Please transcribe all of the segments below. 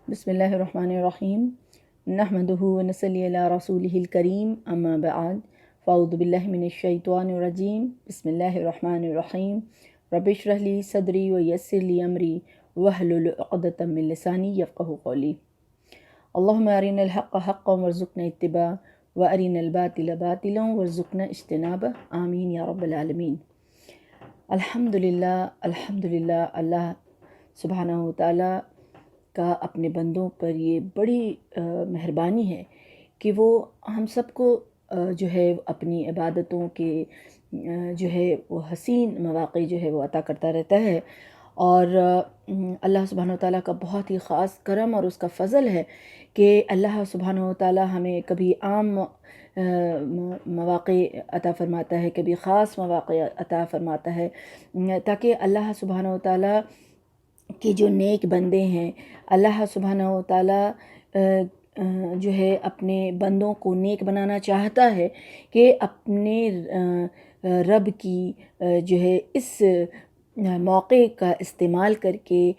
بسم اللہ الرحمن الرحیم نحمدہ ونصلی علی رسولہ الکریم اما بعد فاعوذ باللہ من الشیطان الرجیم بسم اللہ الرحمن الرحیم رب اشرح لی صدری ویسر لی امری واحلل عقدۃ من لسانی یفقہوا قولی اللہم ارنا الحق حقا وارزقنا اتباعہ وارنا الباطل باطلا وارزقنا اجتنابہ آمین یا رب العالمین۔ الحمدللہ اللہ سبحانہ و تعالیٰ کا اپنے بندوں پر یہ بڑی مہربانی ہے کہ وہ ہم سب کو جو ہے اپنی عبادتوں کے جو ہے وہ حسین مواقع جو ہے وہ عطا کرتا رہتا ہے، اور اللہ سبحانہ و تعالیٰ کا بہت ہی خاص کرم اور اس کا فضل ہے کہ اللہ سبحانہ و تعالیٰ ہمیں کبھی عام مواقع عطا فرماتا ہے، کبھی خاص مواقع عطا فرماتا ہے، تاکہ اللہ سبحانہ و تعالیٰ کہ جو نیک بندے ہیں، اللہ سبحانہ و تعالیٰ جو ہے اپنے بندوں کو نیک بنانا چاہتا ہے کہ اپنے رب کی جو ہے اس موقع کا استعمال کر کے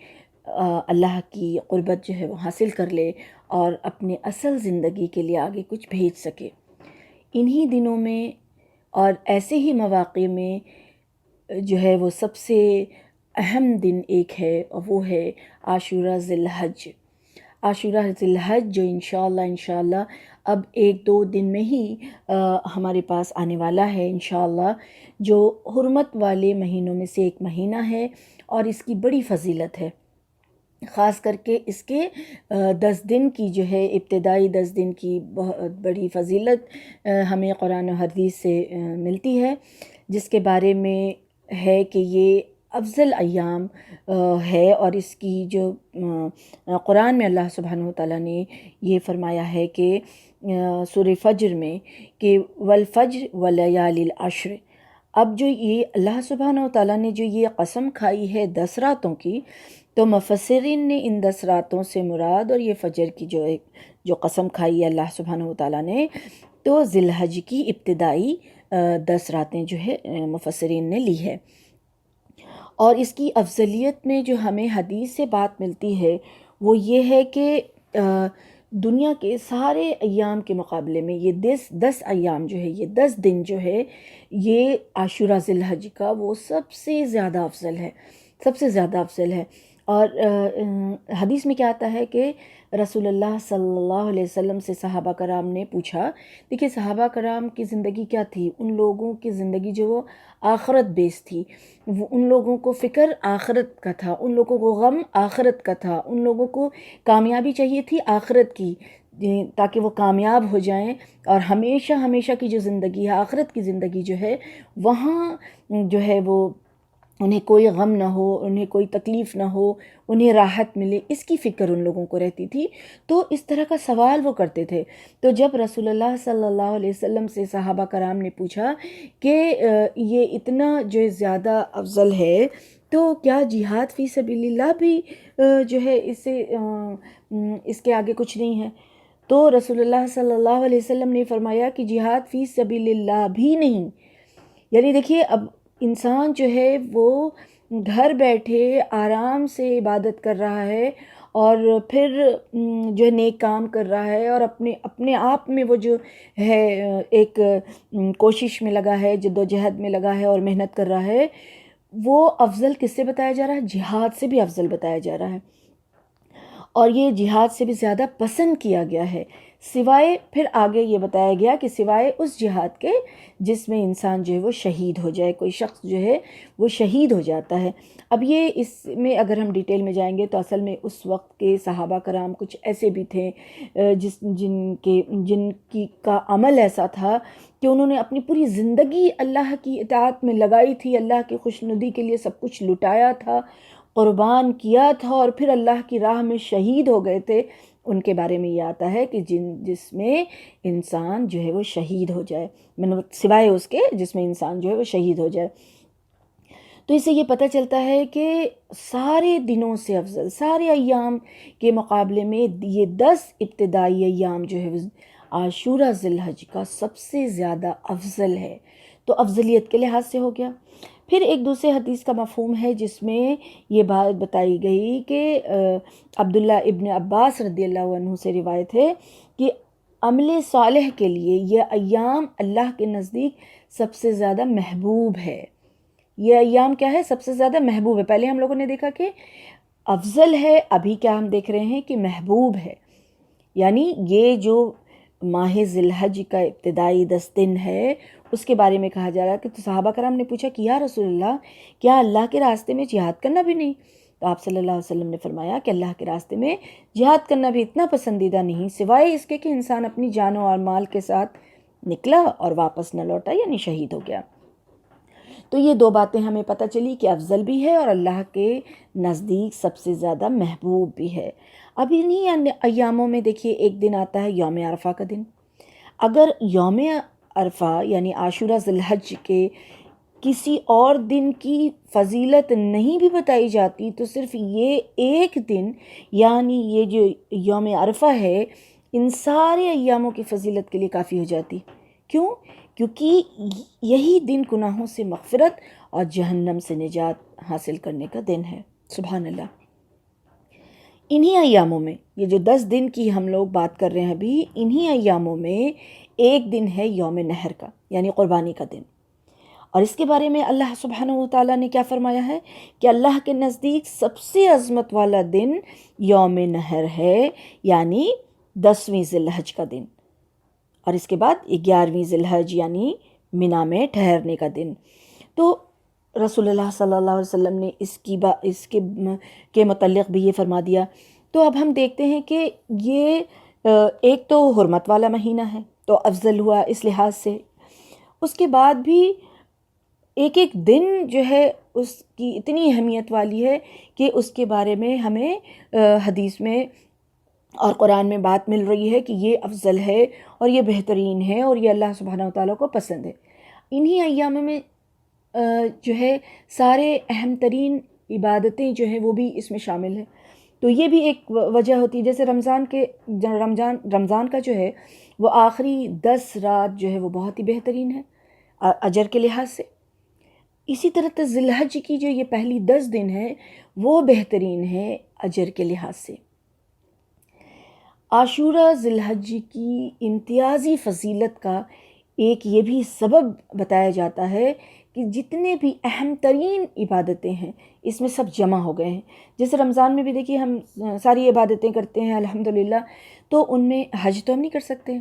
اللہ کی قربت جو ہے وہ حاصل کر لے اور اپنے اصل زندگی کے لیے آگے کچھ بھیج سکے۔ انہی دنوں میں اور ایسے ہی مواقع میں جو ہے وہ سب سے اہم دن ایک ہے، اور وہ ہے عاشورہ ذی الحج۔ عاشورہ ذی الحج جو انشاءاللہ اب 1-2 دن میں ہی ہمارے پاس آنے والا ہے انشاءاللہ، جو حرمت والے مہینوں میں سے ایک مہینہ ہے اور اس کی بڑی فضیلت ہے، خاص کر کے اس کے 10 دن کی جو ہے ابتدائی 10 دن کی بہت بڑی فضیلت ہمیں قرآن و حدیث سے ملتی ہے، جس کے بارے میں ہے کہ یہ افضل ایام ہے، اور اس کی جو قرآن میں اللہ سبحانہ و تعالیٰ نے یہ فرمایا ہے کہ سورہ فجر میں کہ والفجر ولیال العشر، اب جو یہ اللہ سبحانہ و تعالیٰ نے جو یہ قسم کھائی ہے 10 راتوں کی، تو مفسرین نے ان 10 راتوں سے مراد اور یہ فجر کی جو قسم کھائی ہے اللہ سبحانہ و تعالیٰ نے، تو ذی الحج کی ابتدائی 10 راتیں جو ہے مفسرین نے لی ہے۔ اور اس کی افضلیت میں جو ہمیں حدیث سے بات ملتی ہے وہ یہ ہے کہ دنیا کے سارے ایام کے مقابلے میں یہ 10 ایام جو ہے، یہ 10 دن جو ہے، یہ عاشورہ ذی الحج کا وہ سب سے زیادہ افضل ہے، سب سے زیادہ افضل ہے۔ اور حدیث میں کیا آتا ہے کہ رسول اللہ صلی اللہ علیہ وسلم سے صحابہ کرام نے پوچھا، دیکھیے صحابہ کرام کی زندگی کیا تھی، ان لوگوں کی زندگی جو وہ آخرت بیس تھی، ان لوگوں کو فکر آخرت کا تھا، ان لوگوں کو غم آخرت کا تھا، ان لوگوں کو کامیابی چاہیے تھی آخرت کی، تاکہ وہ کامیاب ہو جائیں، اور ہمیشہ ہمیشہ کی جو زندگی ہے، آخرت کی زندگی جو ہے، وہاں جو ہے وہ انہیں کوئی غم نہ ہو، انہیں کوئی تکلیف نہ ہو، انہیں راحت ملے، اس کی فکر ان لوگوں کو رہتی تھی۔ تو اس طرح کا سوال وہ کرتے تھے۔ تو جب رسول اللہ صلی اللہ علیہ وسلم سے صحابہ کرام نے پوچھا کہ یہ اتنا جو زیادہ افضل ہے، تو کیا جہاد فی سبیل اللہ بھی جو ہے اس کے آگے کچھ نہیں ہے؟ تو رسول اللہ صلی اللہ علیہ وسلم نے فرمایا کہ جہاد فی سبیل اللہ بھی نہیں، یعنی دیکھیے اب انسان جو ہے وہ گھر بیٹھے آرام سے عبادت کر رہا ہے، اور پھر جو ہے نیک کام کر رہا ہے، اور اپنے آپ میں وہ جو ہے ایک کوشش میں لگا ہے، جد و جہد میں لگا ہے اور محنت کر رہا ہے، وہ افضل کس سے بتایا جا رہا ہے؟ جہاد سے بھی افضل بتایا جا رہا ہے، اور یہ جہاد سے بھی زیادہ پسند کیا گیا ہے، سوائے پھر آگے یہ بتایا گیا کہ سوائے اس جہاد کے جس میں انسان جو ہے وہ شہید ہو جائے، کوئی شخص جو ہے وہ شہید ہو جاتا ہے۔ اب یہ اس میں اگر ہم ڈیٹیل میں جائیں گے تو اصل میں اس وقت کے صحابہ کرام کچھ ایسے بھی تھے جن کی کا عمل ایسا تھا کہ انہوں نے اپنی پوری زندگی اللہ کی اطاعت میں لگائی تھی، اللہ کی خوشنودی کے لیے سب کچھ لٹایا تھا، قربان کیا تھا، اور پھر اللہ کی راہ میں شہید ہو گئے تھے۔ ان کے بارے میں یہ آتا ہے کہ جس میں انسان جو ہے وہ شہید ہو جائے، سوائے اس کے جس میں انسان جو ہے وہ شہید ہو جائے۔ تو اس سے یہ پتہ چلتا ہے کہ سارے دنوں سے افضل، سارے ایام کے مقابلے میں یہ 10 ابتدائی ایام جو ہے عاشورہ ذی الحج کا سب سے زیادہ افضل ہے۔ تو افضلیت کے لحاظ سے ہو گیا۔ پھر ایک دوسرے حدیث کا مفہوم ہے جس میں یہ بات بتائی گئی کہ عبداللہ ابن عباس رضی اللہ عنہ سے روایت ہے کہ عمل صالح کے لیے یہ ایام اللہ کے نزدیک سب سے زیادہ محبوب ہے. یہ ایام کیا ہے؟ سب سے زیادہ محبوب ہے. پہلے ہم لوگوں نے دیکھا کہ افضل ہے، ابھی کیا ہم دیکھ رہے ہیں کہ محبوب ہے. یعنی یہ جو ماہ ذی الحج کا ابتدائی 10 دن ہے اس کے بارے میں کہا جا رہا ہے کہ تو صحابہ کرام نے پوچھا کہ یا رسول اللہ کیا اللہ کے راستے میں جہاد کرنا بھی نہیں؟ تو آپ صلی اللہ علیہ وسلم نے فرمایا کہ اللہ کے راستے میں جہاد کرنا بھی اتنا پسندیدہ نہیں سوائے اس کے کہ انسان اپنی جان و مال کے ساتھ نکلا اور واپس نہ لوٹا، یعنی شہید ہو گیا. تو یہ دو باتیں ہمیں پتہ چلی کہ افضل بھی ہے اور اللہ کے نزدیک سب سے زیادہ محبوب بھی ہے. اب انہی ایاموں میں دیکھیے ایک دن آتا ہے یوم عرفہ کا دن. اگر یوم عرفہ یعنی عاشورہ ذی الحج کے کسی اور دن کی فضیلت نہیں بھی بتائی جاتی تو صرف یہ ایک دن یعنی یہ جو یوم عرفہ ہے ان سارے ایاموں کی فضیلت کے لیے کافی ہو جاتی. کیوں؟ کیونکہ یہی دن گناہوں سے مغفرت اور جہنم سے نجات حاصل کرنے کا دن ہے. سبحان اللہ. انہی ایاموں میں یہ جو 10 دن کی ہم لوگ بات کر رہے ہیں ابھی، انہی ایاموں میں ایک دن ہے یوم نحر کا یعنی قربانی کا دن. اور اس کے بارے میں اللہ سبحانہ و تعالیٰ نے کیا فرمایا ہے کہ اللہ کے نزدیک سب سے عظمت والا دن یوم نحر ہے، یعنی 10ویں ذی الحج کا دن، اور اس کے بعد 11ویں ذی الحج یعنی منا میں ٹھہرنے کا دن. تو رسول اللہ صلی اللہ علیہ وسلم نے اس کے متعلق بھی یہ فرما دیا. تو اب ہم دیکھتے ہیں کہ یہ ایک تو حرمت والا مہینہ ہے تو افضل ہوا اس لحاظ سے. اس کے بعد بھی ایک ایک دن جو ہے اس کی اتنی اہمیت والی ہے کہ اس کے بارے میں ہمیں حدیث میں اور قرآن میں بات مل رہی ہے کہ یہ افضل ہے اور یہ بہترین ہے اور یہ اللہ سبحانہ و تعالیٰ کو پسند ہے. انہی ایام میں جو ہے سارے اہم ترین عبادتیں جو ہیں وہ بھی اس میں شامل ہیں. تو یہ بھی ایک وجہ ہوتی ہے. جیسے رمضان کا جو ہے وہ آخری 10 رات جو ہے وہ بہت ہی بہترین ہے اجر کے لحاظ سے. اسی طرح ذی الحج کی جو یہ پہلی 10 دن ہے وہ بہترین ہے اجر کے لحاظ سے. عاشورہ ذی الحج کی امتیازی فضیلت کا ایک یہ بھی سبب بتایا جاتا ہے کہ جتنے بھی اہم ترین عبادتیں ہیں اس میں سب جمع ہو گئے ہیں. جیسے رمضان میں بھی دیکھیے ہم ساری عبادتیں کرتے ہیں الحمدللہ، تو ان میں حج تو ہم نہیں کر سکتے ہیں،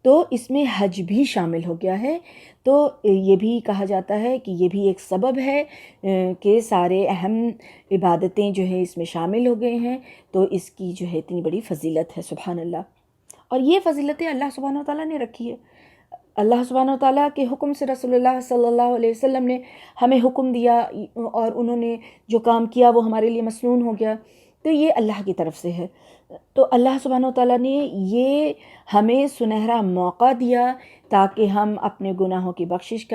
تو اس میں حج بھی شامل ہو گیا ہے. تو یہ بھی کہا جاتا ہے کہ یہ بھی ایک سبب ہے کہ سارے اہم عبادتیں جو ہیں اس میں شامل ہو گئے ہیں، تو اس کی جو ہے اتنی بڑی فضیلت ہے. سبحان اللہ. اور یہ فضیلتیں اللہ سبحانہ و تعالیٰ نے رکھی ہے. اللہ سبحانہ و تعالیٰ کے حکم سے رسول اللہ صلی اللہ علیہ وسلم نے ہمیں حکم دیا اور انہوں نے جو کام کیا وہ ہمارے لیے مسنون ہو گیا، تو یہ اللہ کی طرف سے ہے. تو اللہ سبحانہ و تعالیٰ نے یہ ہمیں سنہرا موقع دیا تاکہ ہم اپنے گناہوں کی بخشش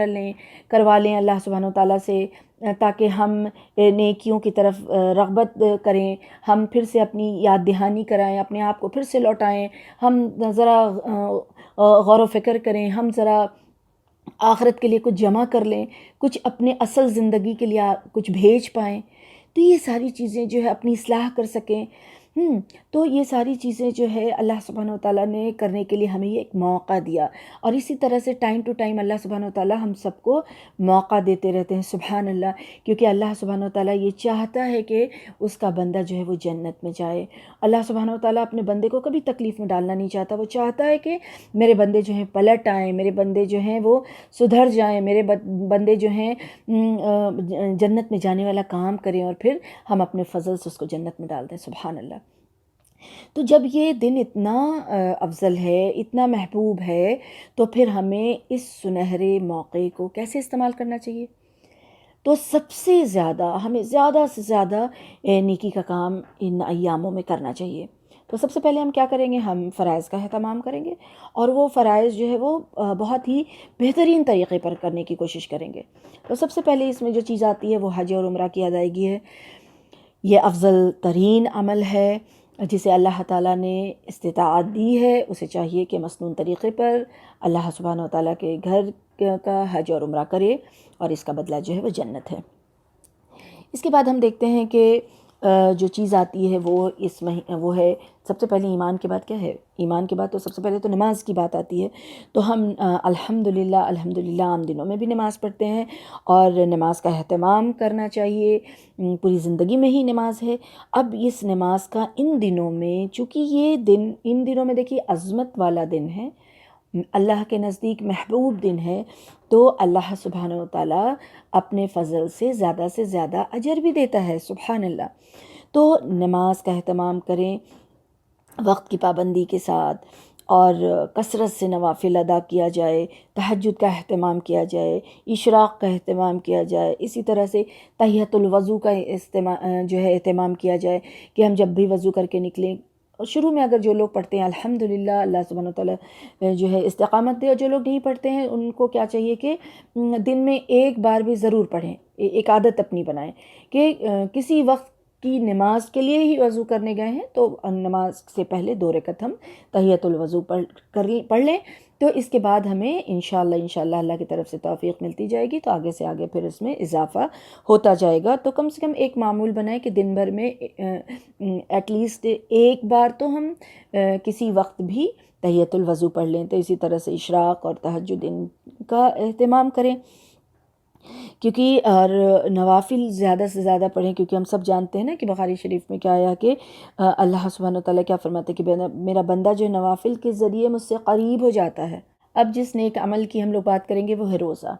کروا لیں اللہ سبحانہ و تعالیٰ سے، تاکہ ہم نیکیوں کی طرف رغبت کریں، ہم پھر سے اپنی یاد دہانی کرائیں، اپنے آپ کو پھر سے لوٹائیں، ہم ذرا غور و فکر کریں، ہم ذرا آخرت کے لیے کچھ جمع کر لیں، کچھ اپنے اصل زندگی کے لیے کچھ بھیج پائیں. تو یہ ساری چیزیں جو ہے اپنی اصلاح کر سکیں. تو یہ ساری چیزیں جو ہے اللہ سبحانہ و تعالیٰ نے کرنے کے لیے ہمیں یہ ایک موقع دیا. اور اسی طرح سے ٹائم ٹو ٹائم اللہ سبحانہ و تعالیٰ ہم سب کو موقع دیتے رہتے ہیں. سبحان اللہ. کیونکہ اللہ سبحانہ و تعالیٰ یہ چاہتا ہے کہ اس کا بندہ جو ہے وہ جنت میں جائے. اللہ سبحانہ و تعالیٰ اپنے بندے کو کبھی تکلیف میں ڈالنا نہیں چاہتا. وہ چاہتا ہے کہ میرے بندے جو ہیں پلٹ آئیں، میرے بندے جو ہیں وہ سدھر جائیں، میرے بندے جو ہیں جنت میں جانے والا کام کریں اور پھر ہم اپنے فضل سے اس کو جنت میں ڈال دیں. سبحان اللہ. تو جب یہ دن اتنا افضل ہے، اتنا محبوب ہے، تو پھر ہمیں اس سنہرے موقع کو کیسے استعمال کرنا چاہیے؟ تو سب سے زیادہ ہمیں زیادہ سے زیادہ نیکی کا کام ان ایاموں میں کرنا چاہیے. تو سب سے پہلے ہم کیا کریں گے؟ ہم فرائض کا اہتمام کریں گے، اور وہ فرائض جو ہے وہ بہت ہی بہترین طریقے پر کرنے کی کوشش کریں گے. تو سب سے پہلے اس میں جو چیز آتی ہے وہ حج اور عمرہ کی ادائیگی ہے. یہ افضل ترین عمل ہے جسے اللہ تعالیٰ نے استطاعت دی ہے اسے چاہیے کہ مسنون طریقے پر اللہ سبحانہ و تعالیٰ کے گھر کا حج اور عمرہ کرے، اور اس کا بدلہ جو ہے وہ جنت ہے۔ اس کے بعد ہم دیکھتے ہیں کہ جو چیز آتی ہے وہ ہے سب سے پہلے ایمان کے بعد کیا ہے؟ ایمان کے بعد تو سب سے پہلے تو نماز کی بات آتی ہے۔ تو ہم الحمدللہ عام دنوں میں بھی نماز پڑھتے ہیں، اور نماز کا اہتمام کرنا چاہیے، پوری زندگی میں ہی نماز ہے۔ اب اس نماز کا ان دنوں میں، چونکہ یہ دن ان دنوں میں دیکھیے عظمت والا دن ہے، اللہ کے نزدیک محبوب دن ہے، تو اللہ سبحانہ و تعالیٰ اپنے فضل سے زیادہ اجر بھی دیتا ہے، سبحان اللہ۔ تو نماز کا اہتمام کریں وقت کی پابندی کے ساتھ، اور کثرت سے نوافل ادا کیا جائے، تہجد کا اہتمام کیا جائے، اشراق کا اہتمام کیا جائے، اسی طرح سے تحیۃ الوضو کا اہتمام کیا جائے کہ ہم جب بھی وضو کر کے نکلیں، اور شروع میں اگر جو لوگ پڑھتے ہیں الحمدللہ، اللہ سبحانہ وتعالیٰ جو ہے استقامت دے، اور جو لوگ نہیں پڑھتے ہیں ان کو کیا چاہیے کہ دن میں ایک بار بھی ضرور پڑھیں، ایک عادت اپنی بنائیں کہ کسی وقت کی نماز کے لیے ہی وضو کرنے گئے ہیں تو نماز سے پہلے 2 رکعت ہم تحیۃ الوضو پڑھ لیں، تو اس کے بعد ہمیں انشاءاللہ اللہ کی طرف سے توفیق ملتی جائے گی، تو آگے سے آگے پھر اس میں اضافہ ہوتا جائے گا۔ تو کم سے کم ایک معمول بنائیں کہ دن بھر میں ایٹ لیسٹ ایک بار تو ہم کسی وقت بھی تحیۃ الوضو پڑھ لیں۔ تو اسی طرح سے اشراق اور تہجد ان کا اہتمام کریں، کیونکہ اور نوافل زیادہ سے زیادہ پڑھیں، کیونکہ ہم سب جانتے ہیں نا کہ بخاری شریف میں کیا آیا کہ اللہ سبحانہ وتعالیٰ کیا فرماتے ہیں کہ میرا بندہ جو نوافل کے ذریعے مجھ سے قریب ہو جاتا ہے۔ اب جس نیک عمل کی ہم لوگ بات کریں گے وہ ہے روزہ۔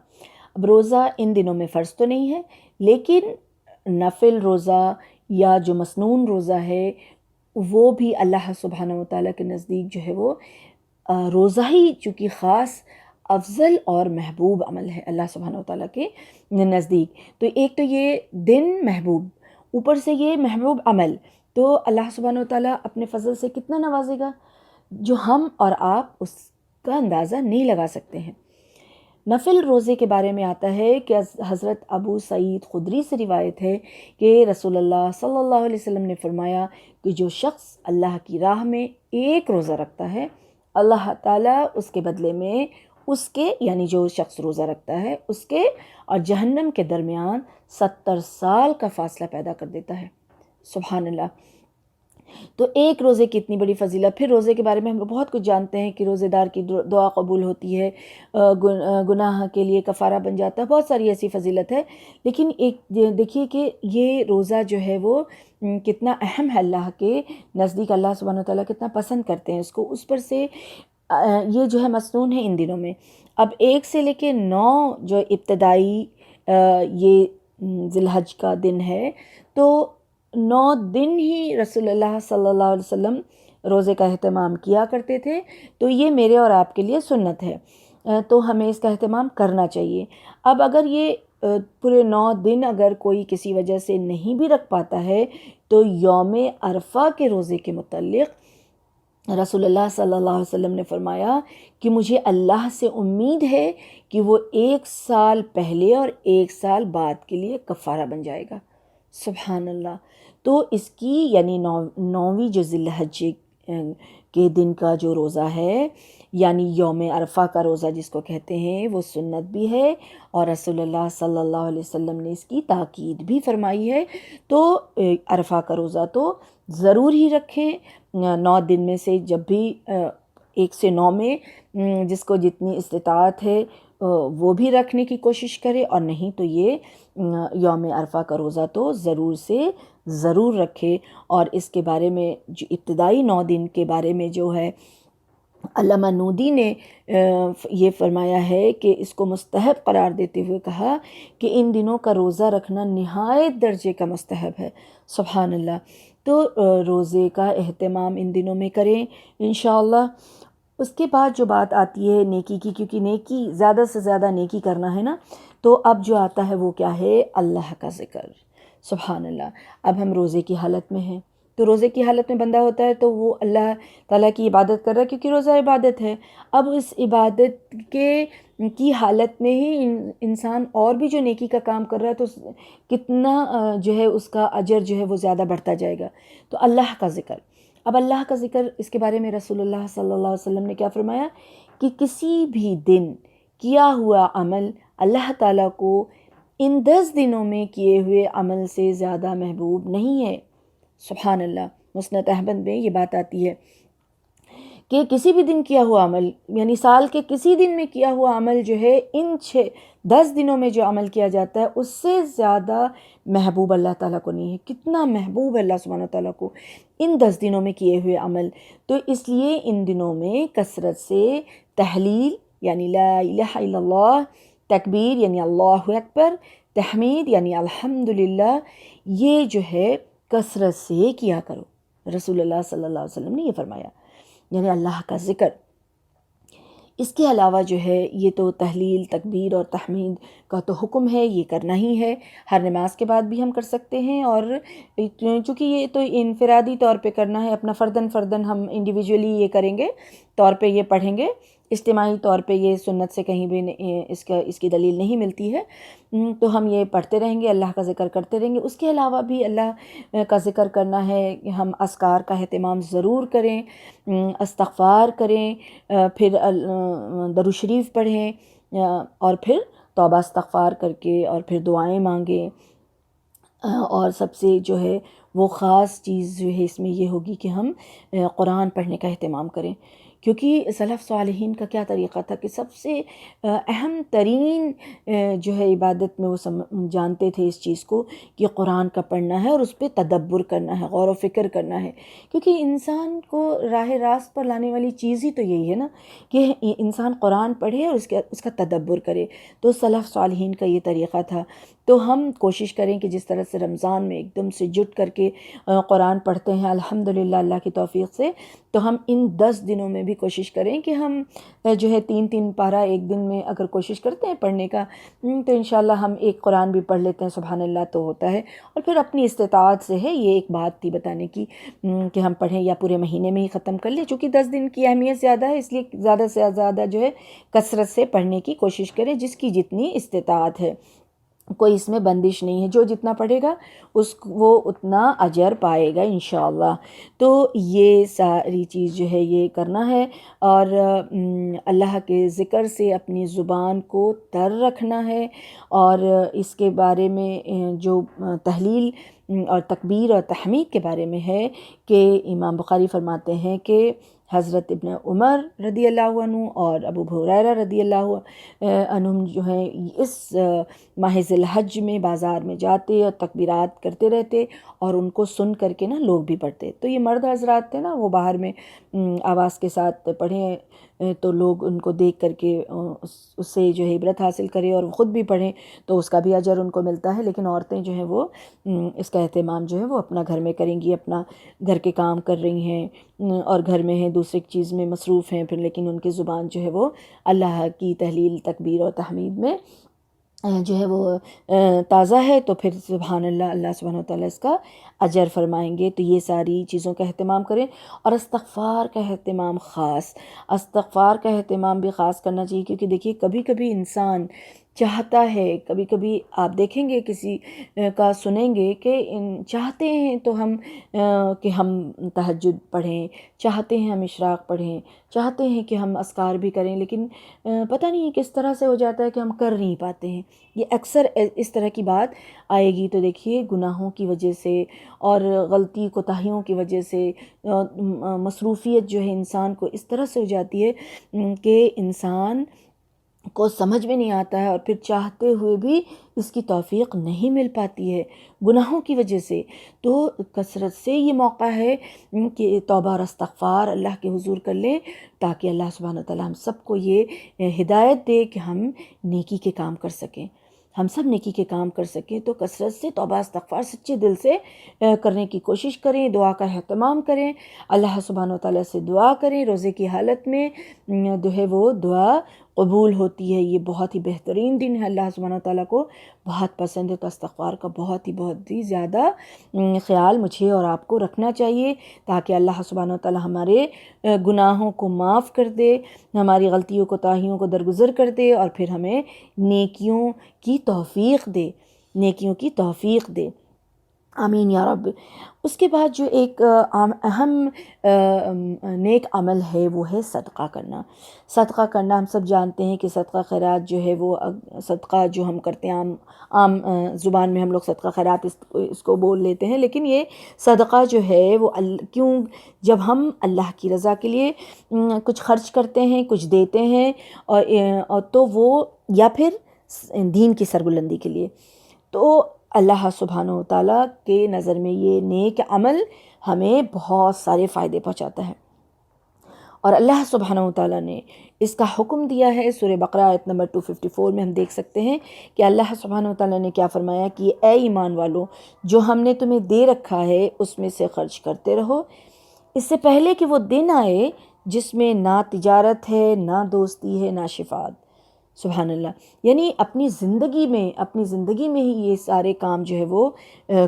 اب روزہ ان دنوں میں فرض تو نہیں ہے، لیکن نفل روزہ یا جو مسنون روزہ ہے وہ بھی اللہ سبحانہ وتعالیٰ کے نزدیک جو ہے وہ روزہ ہی چونکہ خاص افضل اور محبوب عمل ہے اللہ سبحانہ وتعالیٰ کے نزدیک۔ تو ایک تو یہ دن محبوب، اوپر سے یہ محبوب عمل، تو اللہ سبحانہ وتعالیٰ اپنے فضل سے کتنا نوازے گا جو ہم اور آپ اس کا اندازہ نہیں لگا سکتے ہیں۔ نفل روزے کے بارے میں آتا ہے کہ حضرت ابو سعید خدری سے روایت ہے کہ رسول اللہ صلی اللہ علیہ وسلم نے فرمایا کہ جو شخص اللہ کی راہ میں ایک روزہ رکھتا ہے، اللہ تعالیٰ اس کے بدلے میں اس کے، یعنی جو شخص روزہ رکھتا ہے، اس کے اور جہنم کے درمیان 70 سال کا فاصلہ پیدا کر دیتا ہے، سبحان اللہ۔ تو ایک روزے کی اتنی بڑی فضیلت۔ پھر روزے کے بارے میں ہم لوگ بہت کچھ جانتے ہیں کہ روزے دار کی دعا قبول ہوتی ہے، گناہ کے لیے کفارہ بن جاتا ہے، بہت ساری ایسی فضیلت ہے۔ لیکن ایک دیکھیے کہ یہ روزہ جو ہے وہ کتنا اہم ہے اللہ کے نزدیک، اللہ سبحانہ وتعالیٰ کتنا پسند کرتے ہیں اس کو، اس پر سے یہ جو ہے مسنون ہے ان دنوں میں۔ اب 1 سے لے کے 9 جو ابتدائی یہ ذی الحج کا دن ہے، تو 9 دن ہی رسول اللہ صلی اللہ علیہ وسلم روزے کا اہتمام کیا کرتے تھے، تو یہ میرے اور آپ کے لیے سنت ہے، تو ہمیں اس کا اہتمام کرنا چاہیے۔ اب اگر یہ پورے 9 دن اگر کوئی کسی وجہ سے نہیں بھی رکھ پاتا ہے، تو یوم عرفہ کے روزے کے متعلق رسول اللہ صلی اللہ علیہ وسلم نے فرمایا کہ مجھے اللہ سے امید ہے کہ وہ 1 سال پہلے اور 1 سال بعد کے لیے کفارہ بن جائے گا، سبحان اللہ۔ تو اس کی یعنی 9ویں جو ذی الحج کے دن کا جو روزہ ہے، یعنی یوم عرفہ کا روزہ جس کو کہتے ہیں، وہ سنت بھی ہے، اور رسول اللہ صلی اللہ علیہ وسلم نے اس کی تاکید بھی فرمائی ہے۔ تو عرفہ کا روزہ تو ضرور ہی رکھیں، 9 دن میں سے جب بھی 1 سے 9 میں جس کو جتنی استطاعت ہے وہ بھی رکھنے کی کوشش کرے، اور نہیں تو یہ یوم عرفہ کا روزہ تو ضرور سے ضرور رکھے۔ اور اس کے بارے میں جو ابتدائی 9 دن کے بارے میں جو ہے علامہ نودی نے یہ فرمایا ہے کہ اس کو مستحب قرار دیتے ہوئے کہا کہ ان دنوں کا روزہ رکھنا نہایت درجے کا مستحب ہے، سبحان اللہ۔ تو روزے کا اہتمام ان دنوں میں کریں انشاءاللہ۔ اس کے بعد جو بات آتی ہے نیکی کی، کیونکہ نیکی زیادہ سے زیادہ نیکی کرنا ہے نا، تو اب جو آتا ہے وہ کیا ہے؟ اللہ کا ذکر، سبحان اللہ۔ اب ہم روزے کی حالت میں ہیں، تو روزے کی حالت میں بندہ ہوتا ہے تو وہ اللہ تعالیٰ کی عبادت کر رہا ہے، کیونکہ روزہ عبادت ہے۔ اب اس عبادت کی حالت میں ہی انسان اور بھی جو نیکی کا کام کر رہا ہے تو کتنا جو ہے اس کا اجر جو ہے وہ زیادہ بڑھتا جائے گا۔ تو اللہ کا ذکر، اب اللہ کا ذکر، اس کے بارے میں رسول اللہ صلی اللہ علیہ وسلم نے کیا فرمایا کہ کسی بھی دن کیا ہوا عمل اللہ تعالیٰ کو ان 10 دنوں میں کیے ہوئے عمل سے زیادہ محبوب نہیں ہے۔ سبحان اللہ، مسند احمد میں یہ بات آتی ہے کہ کسی بھی دن کیا ہوا عمل، یعنی سال کے کسی دن میں کیا ہوا عمل جو ہے ان 10 دنوں میں جو عمل کیا جاتا ہے اس سے زیادہ محبوب اللہ تعالیٰ کو نہیں ہے۔ کتنا محبوب ہے اللہ سبحانہ تعالیٰ کو ان 10 دنوں میں کیے ہوئے عمل۔ تو اس لیے ان دنوں میں کثرت سے تحلیل یعنی لا الہ الا اللہ، تکبیر یعنی اللہ اکبر، تحمید یعنی الحمدللہ، یہ جو ہے کثرت سے کیا کرو۔ رسول اللہ صلی اللہ علیہ وسلم نے یہ فرمایا، یعنی اللہ کا ذکر۔ اس کے علاوہ جو ہے یہ تو تحلیل، تکبیر اور تحمید کا تو حکم ہے، یہ کرنا ہی ہے، ہر نماز کے بعد بھی ہم کر سکتے ہیں، اور چونکہ یہ تو انفرادی طور پہ کرنا ہے، اپنا فرداً ہم انڈیویجولی یہ کریں گے، طور پہ یہ پڑھیں گے، اجتماعی طور پہ یہ سنت سے کہیں بھی اس کی دلیل نہیں ملتی ہے، تو ہم یہ پڑھتے رہیں گے، اللہ کا ذکر کرتے رہیں گے۔ اس کے علاوہ بھی اللہ کا ذکر کرنا ہے، ہم اذکار کا اہتمام ضرور کریں، استغفار کریں، پھر درود شریف پڑھیں، اور پھر توبہ استغفار کر کے اور پھر دعائیں مانگیں، اور سب سے جو ہے وہ خاص چیز جو ہے اس میں یہ ہوگی کہ ہم قرآن پڑھنے کا اہتمام کریں، کیونکہ سلف صالحین کا کیا طریقہ تھا کہ سب سے اہم ترین جو ہے عبادت میں وہ جانتے تھے اس چیز کو کہ قرآن کا پڑھنا ہے اور اس پہ تدبر کرنا ہے، غور و فکر کرنا ہے، کیونکہ انسان کو راہ راست پر لانے والی چیز ہی تو یہی ہے نا کہ انسان قرآن پڑھے اور اس کا تدبر کرے۔ تو سلف صالحین کا یہ طریقہ تھا۔ تو ہم کوشش کریں کہ جس طرح سے رمضان میں ایک دم سے جٹ کر کے قرآن پڑھتے ہیں الحمدللہ اللہ کی توفیق سے، تو ہم ان 10 دنوں میں بھی کوشش کریں کہ ہم جو ہے 3 پارہ ایک دن میں اگر کوشش کرتے ہیں پڑھنے کا، تو انشاءاللہ ہم ایک قرآن بھی پڑھ لیتے ہیں، سبحان اللہ تو ہوتا ہے۔ اور پھر اپنی استطاعت سے ہے، یہ ایک بات تھی بتانے کی کہ ہم پڑھیں یا پورے مہینے میں ہی ختم کر لیں، چونکہ 10 دن کی اہمیت زیادہ ہے، اس لیے زیادہ سے زیادہ جو ہے کثرت سے پڑھنے کی کوشش کریں، جس کی جتنی استطاعت ہے، کوئی اس میں بندش نہیں ہے، جو جتنا پڑھے گا وہ اتنا اجر پائے گا انشاءاللہ۔ تو یہ ساری چیز جو ہے یہ کرنا ہے، اور اللہ کے ذکر سے اپنی زبان کو تر رکھنا ہے، اور اس کے بارے میں جو تحلیل اور تکبیر اور تحمید کے بارے میں ہے کہ امام بخاری فرماتے ہیں کہ حضرت ابن عمر رضی اللہ عنہ اور ابو ہریرہ رضی اللہ عنہم جو ہیں اس ماہ ذی الحج میں بازار میں جاتے اور تکبیرات کرتے رہتے، اور ان کو سن کر کے نا لوگ بھی پڑھتے۔ تو یہ مرد حضرات تھے نا، وہ باہر میں آواز کے ساتھ پڑھیں تو لوگ ان کو دیکھ کر کے اس سے جو ہے عبرت حاصل کرے اور خود بھی پڑھیں، تو اس کا بھی اجر ان کو ملتا ہے۔ لیکن عورتیں جو ہیں وہ اس کا اہتمام جو ہے وہ اپنا گھر میں کریں گی، اپنا گھر کے کام کر رہی ہیں اور گھر میں ہیں، دوسری چیز میں مصروف ہیں، پھر لیکن ان کی زبان جو ہے وہ اللہ کی تحلیل، تکبیر اور تحمید میں جو ہے وہ تازہ ہے، تو پھر سبحان اللہ، اللہ سبحانہ وتعالیٰ اس کا اجر فرمائیں گے۔ تو یہ ساری چیزوں کا اہتمام کریں، اور استغفار کا اہتمام استغفار کا اہتمام بھی خاص کرنا چاہیے، کیونکہ دیکھیے کبھی کبھی انسان چاہتا ہے، کبھی کبھی آپ دیکھیں گے کسی کا سنیں گے کہ چاہتے ہیں تو ہم کہ ہم تہجد پڑھیں، چاہتے ہیں ہم اشراق پڑھیں، چاہتے ہیں کہ ہم اذکار بھی کریں، لیکن پتہ نہیں کس طرح سے ہو جاتا ہے کہ ہم کر نہیں پاتے ہیں۔ یہ اکثر اس طرح کی بات آئے گی، تو دیکھیے گناہوں کی وجہ سے اور غلطی کوتاہیوں کی وجہ سے مصروفیت جو ہے انسان کو اس طرح سے ہو جاتی ہے کہ انسان کو سمجھ میں نہیں آتا ہے، اور پھر چاہتے ہوئے بھی اس کی توفیق نہیں مل پاتی ہے گناہوں کی وجہ سے۔ تو کثرت سے یہ موقع ہے کہ توبہ اور استغفار اللہ کے حضور کر لیں، تاکہ اللہ سبحانہ وتعالیٰ ہم سب کو یہ ہدایت دے کہ ہم نیکی کے کام کر سکیں، ہم سب نیکی کے کام کر سکیں۔ تو کثرت سے توبہ استغفار سچے دل سے کرنے کی کوشش کریں، دعا کا اہتمام کریں، اللہ سبحانہ وتعالیٰ سے دعا کریں، روزے کی حالت میں جو ہے وہ دعا قبول ہوتی ہے۔ یہ بہت ہی بہترین دن ہے، اللہ سبحانہ وتعالیٰ کو بہت پسند ہے، تو استغفار کا بہت ہی زیادہ خیال مجھے اور آپ کو رکھنا چاہیے، تاکہ اللہ سبحانہ وتعالیٰ ہمارے گناہوں کو معاف کر دے، ہماری غلطیوں کوتاہیوں کو درگزر کر دے، اور پھر ہمیں نیکیوں کی توفیق دے، نیکیوں کی توفیق دے۔ آمین یا رب۔ اس کے بعد جو ایک اہم نیک عمل ہے وہ ہے صدقہ کرنا۔ صدقہ کرنا ہم سب جانتے ہیں کہ صدقہ خیرات جو ہے وہ صدقہ جو ہم کرتے ہیں عام زبان میں ہم لوگ صدقہ خیرات اس کو بول لیتے ہیں، لیکن یہ صدقہ جو ہے وہ کیوں جب ہم اللہ کی رضا کے لیے کچھ خرچ کرتے ہیں، کچھ دیتے ہیں اور تو وہ یا پھر دین کی سربلندی کے لیے، تو اللہ سبحانہ و تعالیٰ کے نظر میں یہ نیک عمل ہمیں بہت سارے فائدے پہنچاتا ہے، اور اللہ سبحانہ و تعالیٰ نے اس کا حکم دیا ہے۔ سورہ بقرہ آیت نمبر 254 میں ہم دیکھ سکتے ہیں کہ اللہ سبحانہ و تعالیٰ نے کیا فرمایا کہ اے ایمان والو، جو ہم نے تمہیں دے رکھا ہے اس میں سے خرچ کرتے رہو، اس سے پہلے کہ وہ دن آئے جس میں نہ تجارت ہے، نہ دوستی ہے، نہ شفاعت۔ سبحان اللہ، یعنی اپنی زندگی میں ہی یہ سارے کام جو ہے وہ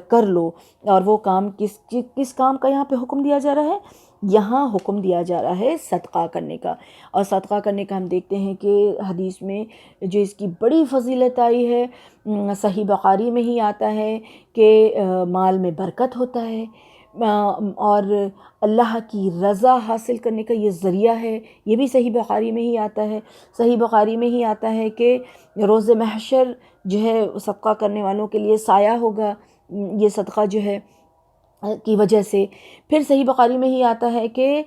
کر لو۔ اور وہ کام کس کام کا یہاں پہ حکم دیا جا رہا ہے؟ یہاں حکم دیا جا رہا ہے صدقہ کرنے کا۔ اور صدقہ کرنے کا ہم دیکھتے ہیں کہ حدیث میں جو اس کی بڑی فضیلت آئی ہے، صحیح بخاری میں ہی آتا ہے کہ مال میں برکت ہوتا ہے، اور اللہ کی رضا حاصل کرنے کا یہ ذریعہ ہے۔ یہ بھی صحیح بخاری میں ہی آتا ہے۔ صحیح بخاری میں ہی آتا ہے کہ روز محشر جو ہے صدقہ کرنے والوں کے لیے سایہ ہوگا، یہ صدقہ جو ہے کی وجہ سے۔ پھر صحیح بخاری میں ہی آتا ہے کہ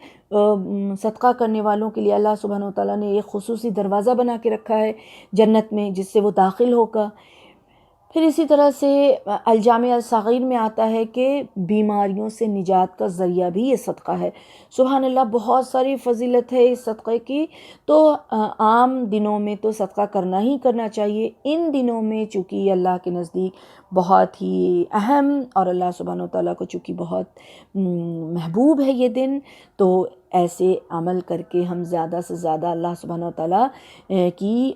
صدقہ کرنے والوں کے لیے اللہ سبحانہ و تعالیٰ نے ایک خصوصی دروازہ بنا کے رکھا ہے جنت میں، جس سے وہ داخل ہوگا۔ پھر اسی طرح سے الجامع الصغیر میں آتا ہے کہ بیماریوں سے نجات کا ذریعہ بھی یہ صدقہ ہے۔ سبحان اللہ، بہت ساری فضیلت ہے اس صدقے کی۔ تو عام دنوں میں تو صدقہ کرنا ہی کرنا چاہیے، ان دنوں میں چونکہ یہ اللہ کے نزدیک بہت ہی اہم اور اللہ سبحانہ و تعالیٰ کو چونکہ بہت محبوب ہے یہ دن، تو ایسے عمل کر کے ہم زیادہ سے زیادہ اللہ سبحانہ و تعالیٰ کی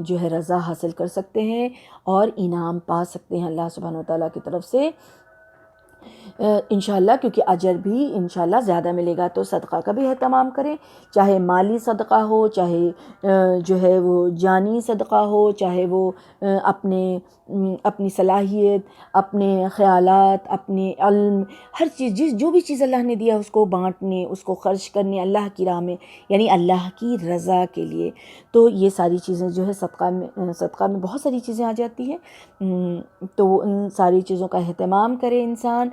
جو ہے رضا حاصل کر سکتے ہیں اور انعام پا سکتے ہیں اللہ سبحانہ و تعالیٰ کی طرف سے انشاءاللہ، کیونکہ اجر بھی انشاءاللہ زیادہ ملے گا۔ تو صدقہ کا بھی اہتمام کریں، چاہے مالی صدقہ ہو، چاہے جو ہے وہ جانی صدقہ ہو، چاہے وہ اپنی صلاحیت، اپنے خیالات، اپنے علم، ہر چیز جو بھی چیز اللہ نے دیا اس کو بانٹنے، اس کو خرچ کرنے اللہ کی راہ میں، یعنی اللہ کی رضا کے لیے۔ تو یہ ساری چیزیں جو ہے صدقہ میں بہت ساری چیزیں آ جاتی ہیں، تو ان ساری چیزوں کا اہتمام کرے انسان۔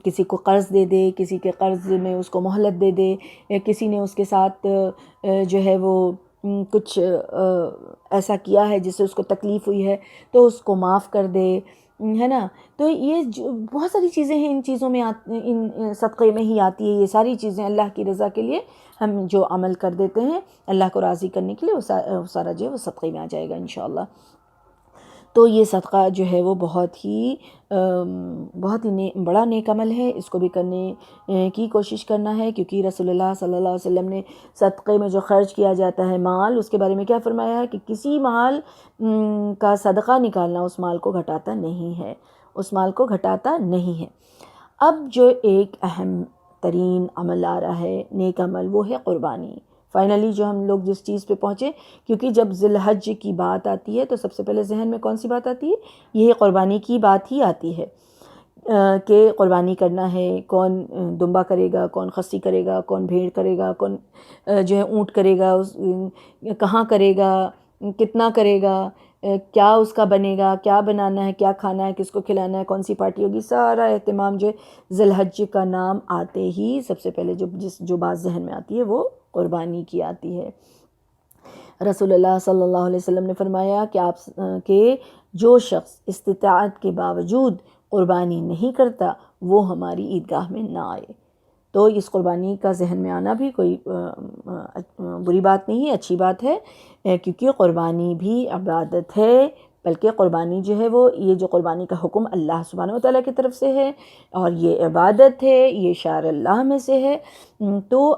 کسی کو قرض دے دے، کسی کے قرض میں اس کو مہلت دے دے، کسی نے اس کے ساتھ جو ہے وہ کچھ ایسا کیا ہے جس سے اس کو تکلیف ہوئی ہے تو اس کو معاف کر دے، ہے نا۔ تو یہ بہت ساری چیزیں ہیں، ان چیزوں میں ان صدقے میں ہی آتی ہے یہ ساری چیزیں۔ اللہ کی رضا کے لیے ہم جو عمل کر دیتے ہیں اللہ کو راضی کرنے کے لیے، وہ سارا جو ہے وہ صدقے میں آ جائے گا انشاءاللہ۔ تو یہ صدقہ جو ہے وہ بہت ہی بڑا نیک عمل ہے، اس کو بھی کرنے کی کوشش کرنا ہے، کیونکہ رسول اللہ صلی اللہ علیہ وسلم نے صدقے میں جو خرچ کیا جاتا ہے مال، اس کے بارے میں کیا فرمایا ہے کہ کسی مال کا صدقہ نکالنا اس مال کو گھٹاتا نہیں ہے، اس مال کو گھٹاتا نہیں ہے۔ اب جو ایک اہم ترین عمل آ رہا ہے نیک عمل، وہ ہے قربانی۔ فائنلی جو ہم لوگ جس چیز پہ پہنچے، کیونکہ جب ذی الحج کی بات آتی ہے تو سب سے پہلے ذہن میں کون سی بات آتی ہے؟ یہ قربانی کی بات ہی آتی ہے کہ قربانی کرنا ہے، کون دمبا کرے گا، کون خصی کرے گا، کون بھیڑ کرے گا، کون جو ہے اونٹ کرے گا، کہاں کرے گا، کتنا کرے گا، کیا اس کا بنے گا، کیا بنانا ہے، کیا کھانا ہے، کس کو کھلانا ہے، کون سی پارٹی ہوگی، سارا اہتمام جو ہے ذی الحج کا نام آتے ہی سب سے پہلے جو بات ذہن میں آتی ہے وہ قربانی کی آتی ہے۔ رسول اللہ صلی اللہ علیہ وسلم نے فرمایا کہ جو شخص استطاعت کے باوجود قربانی نہیں کرتا وہ ہماری عیدگاہ میں نہ آئے۔ تو اس قربانی کا ذہن میں آنا بھی کوئی بری بات نہیں ہے، اچھی بات ہے، کیونکہ قربانی بھی عبادت ہے، بلکہ قربانی جو ہے وہ یہ جو قربانی کا حکم اللہ سبحانہ و تعالیٰ کی طرف سے ہے اور یہ عبادت ہے، یہ شعائر اللہ میں سے ہے۔ تو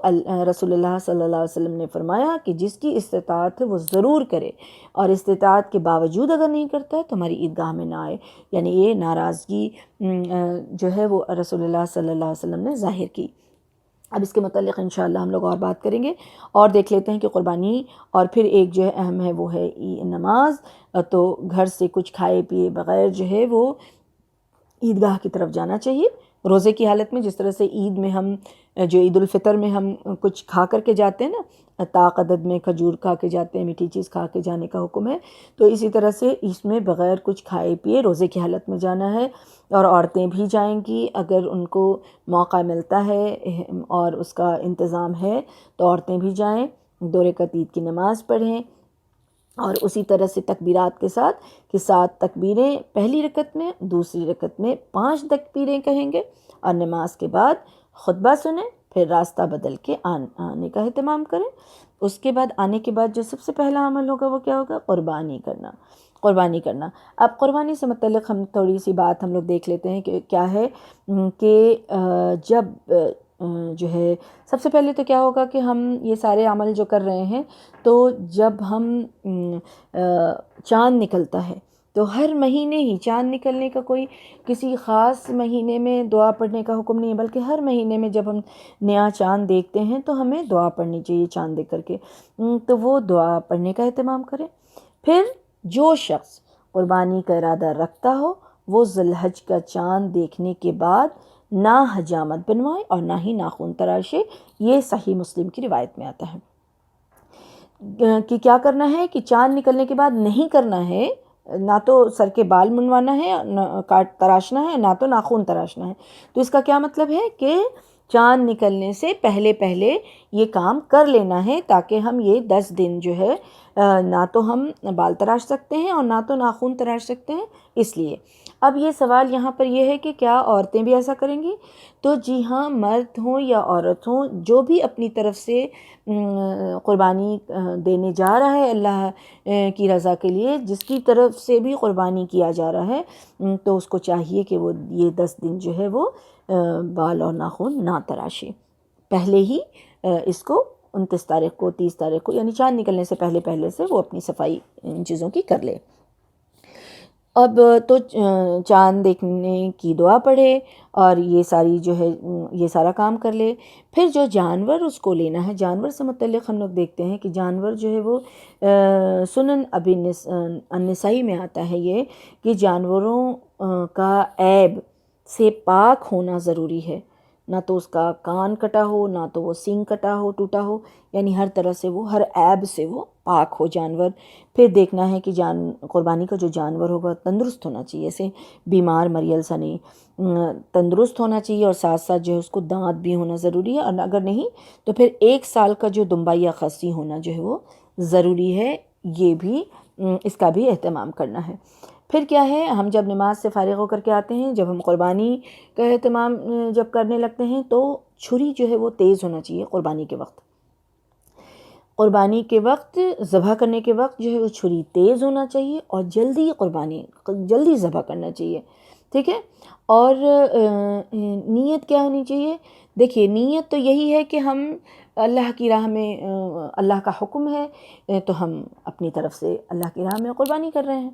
رسول اللہ صلی اللہ علیہ وسلم نے فرمایا کہ جس کی استطاعت ہے وہ ضرور کرے، اور استطاعت کے باوجود اگر نہیں کرتا ہے تو ہماری عیدگاہ میں نہ آئے، یعنی یہ ناراضگی جو ہے وہ رسول اللہ صلی اللہ علیہ وسلم نے ظاہر کی۔ اب اس کے متعلق انشاءاللہ ہم لوگ اور بات کریں گے، اور دیکھ لیتے ہیں کہ قربانی اور پھر ایک جو ہے اہم ہے وہ ہے نماز۔ تو گھر سے کچھ کھائے پیے بغیر جو ہے وہ عیدگاہ کی طرف جانا چاہیے روزے کی حالت میں. جس طرح سے عید میں ہم جو عید الفطر میں ہم کچھ کھا کر کے جاتے ہیں نا، طاق عدد میں کھجور کھا کے جاتے ہیں، میٹھی چیز کھا کے جانے کا حکم ہے، تو اسی طرح سے اس میں بغیر کچھ کھائے پیے روزے کی حالت میں جانا ہے. اور عورتیں بھی جائیں گی اگر ان کو موقع ملتا ہے اور اس کا انتظام ہے تو عورتیں بھی جائیں، 2 رکعت عید کی نماز پڑھیں. اور اسی طرح سے تکبیرات کے ساتھ کہ 7 تکبیریں پہلی رکعت میں، دوسری رکعت میں 5 تکبیریں کہیں گے، اور نماز کے بعد خطبہ سنیں، پھر راستہ بدل کے آنے کا اہتمام کریں. اس کے بعد آنے کے بعد جو سب سے پہلا عمل ہوگا وہ کیا ہوگا؟ قربانی کرنا. قربانی کرنا. اب قربانی سے متعلق ہم تھوڑی سی بات ہم لوگ دیکھ لیتے ہیں کہ کیا ہے کہ جب جو ہے سب سے پہلے تو کیا ہوگا کہ ہم یہ سارے عمل جو کر رہے ہیں تو جب ہم چاند نکلتا ہے تو ہر مہینے ہی چاند نکلنے کا کوئی کسی خاص مہینے میں دعا پڑھنے کا حکم نہیں ہے، بلکہ ہر مہینے میں جب ہم نیا چاند دیکھتے ہیں تو ہمیں دعا پڑھنی چاہیے چاند دیکھ کر کے. تو وہ دعا پڑھنے کا اہتمام کریں. پھر جو شخص قربانی کا ارادہ رکھتا ہو وہ ذی الحج کا چاند دیکھنے کے بعد نہ حجامت بنوائے اور نہ ہی ناخن تراشے. یہ صحیح مسلم کی روایت میں آتا ہے کہ کیا کرنا ہے کہ چاند نکلنے کے بعد نہیں کرنا ہے، نہ تو سر کے بال منوانا ہے، نہ کاٹ تراشنا ہے، نہ تو ناخن تراشنا ہے. تو اس کا کیا مطلب ہے کہ چاند نکلنے سے پہلے پہلے یہ کام کر لینا ہے تاکہ ہم یہ 10 دن جو ہے نہ تو ہم بال تراش سکتے ہیں اور نہ تو ناخن تراش سکتے ہیں. اس لیے اب یہ سوال یہاں پر یہ ہے کہ کیا عورتیں بھی ایسا کریں گی؟ تو جی ہاں، مرد ہوں یا عورت ہوں، جو بھی اپنی طرف سے قربانی دینے جا رہا ہے اللہ کی رضا کے لیے، جس کی طرف سے بھی قربانی کیا جا رہا ہے، تو اس کو چاہیے کہ وہ یہ 10 دن جو ہے وہ بال اور ناخن نہ تراشے. پہلے ہی اس کو 29 تاریخ کو 30 تاریخ کو یعنی چاند نکلنے سے پہلے پہلے سے وہ اپنی صفائی ان چیزوں کی کر لے. اب تو چاند دیکھنے کی دعا پڑھے اور یہ ساری جو ہے یہ سارا کام کر لے. پھر جو جانور اس کو لینا ہے، جانور سے متعلق ہم لوگ دیکھتے ہیں کہ جانور جو ہے وہ سنن ابی النسائی میں آتا ہے یہ کہ جانوروں کا عیب سے پاک ہونا ضروری ہے. نہ تو اس کا کان کٹا ہو، نہ تو وہ سینگ کٹا ہو ٹوٹا ہو، یعنی ہر طرح سے وہ ہر عیب سے وہ پاک ہو جانور. پھر دیکھنا ہے کہ قربانی کا جو جانور ہوگا تندرست ہونا چاہیے، ایسے بیمار مریل سا نہیں، تندرست ہونا چاہیے، اور ساتھ ساتھ جو ہے اس کو دانت بھی ہونا ضروری ہے، اور اگر نہیں تو پھر 1 سال کا جو دمبا یا خصی ہونا جو ہے وہ ضروری ہے. یہ بھی اس کا بھی اہتمام کرنا ہے. پھر کیا ہے، ہم جب نماز سے فارغ ہو کر کے آتے ہیں، جب ہم قربانی کا اہتمام جب کرنے لگتے ہیں تو چھری جو ہے وہ تیز ہونا چاہیے. قربانی کے وقت ذبح کرنے کے وقت جو ہے وہ چھری تیز ہونا چاہیے اور جلدی ذبح کرنا چاہیے. ٹھیک ہے. اور نیت کیا ہونی چاہیے؟ دیکھیے، نیت تو یہی ہے کہ ہم اللہ کی راہ میں، اللہ کا حکم ہے تو ہم اپنی طرف سے اللہ کی راہ میں قربانی کر رہے ہیں،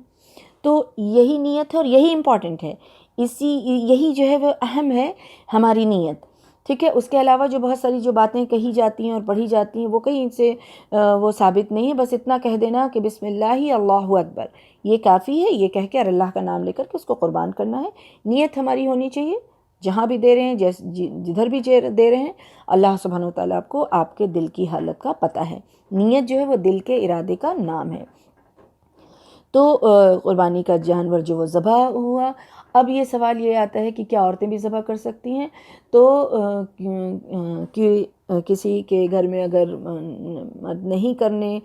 تو یہی نیت ہے اور یہی امپورٹنٹ ہے. یہی جو ہے وہ اہم ہے ہماری نیت. ٹھیک ہے. اس کے علاوہ جو بہت ساری جو باتیں کہی جاتی ہیں اور پڑھی جاتی ہیں وہ کہیں سے وہ ثابت نہیں ہے. بس اتنا کہہ دینا کہ بسم اللہ اللہ اکبر، یہ کافی ہے. یہ کہہ کے اور اللہ کا نام لے کر کے اس کو قربان کرنا ہے. نیت ہماری ہونی چاہیے جہاں بھی دے رہے ہیں، جدھر بھی دے رہے ہیں. اللہ سبحانہ و تعالیٰ کو آپ کے دل کی حالت کا پتہ ہے. نیت جو ہے وہ دل کے ارادے کا نام ہے. تو قربانی کا جانور جو وہ ذبح ہوا. اب یہ سوال یہ آتا ہے کہ کیا عورتیں بھی ذبح کر سکتی ہیں؟ تو کسی کے گھر میں اگر مرد نہیں کرنے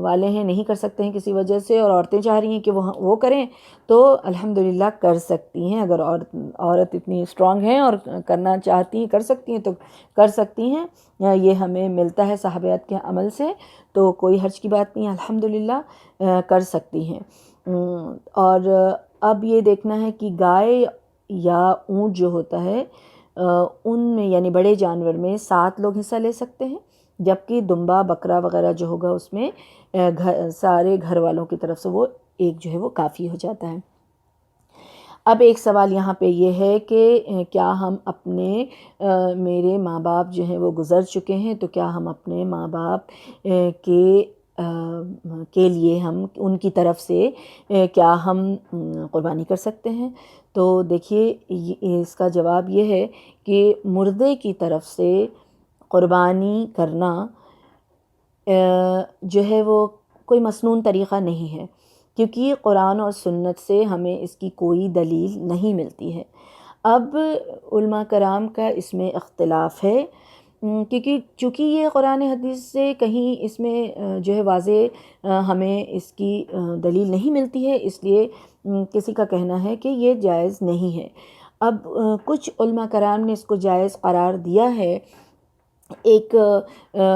والے ہیں، نہیں کر سکتے ہیں کسی وجہ سے، اور عورتیں چاہ رہی ہیں کہ وہ کریں، تو الحمدللہ کر سکتی ہیں. اگر عورت اتنی اسٹرانگ ہیں اور کرنا چاہتی ہیں، کر سکتی ہیں تو کر سکتی ہیں. یہ ہمیں ملتا ہے صحابیات کے عمل سے، تو کوئی حرج کی بات نہیں، الحمدللہ کر سکتی ہیں. اور اب یہ دیکھنا ہے کہ گائے یا اونٹ جو ہوتا ہے ان میں یعنی بڑے جانور میں 7 لوگ حصہ لے سکتے ہیں، جبکہ دمبا بکرا وغیرہ جو ہوگا اس میں سارے گھر والوں کی طرف سے وہ ایک جو ہے وہ کافی ہو جاتا ہے. اب ایک سوال یہاں پہ یہ ہے کہ کیا ہم اپنے میرے ماں باپ جو ہیں وہ گزر چکے ہیں، تو کیا ہم اپنے ماں باپ کے کے لیے ہم ان کی طرف سے کیا ہم قربانی کر سکتے ہیں؟ تو دیکھیے اس کا جواب یہ ہے کہ مردے کی طرف سے قربانی کرنا جو ہے وہ کوئی مسنون طریقہ نہیں ہے، کیونکہ قرآن اور سنت سے ہمیں اس کی کوئی دلیل نہیں ملتی ہے۔ اب علماء کرام کا اس میں اختلاف ہے، کیونکہ چونکہ یہ قرآن حدیث سے کہیں اس میں جو ہے واضح ہمیں اس کی دلیل نہیں ملتی ہے، اس لیے کسی کا کہنا ہے کہ یہ جائز نہیں ہے۔ اب کچھ علماء کرام نے اس کو جائز قرار دیا ہے ایک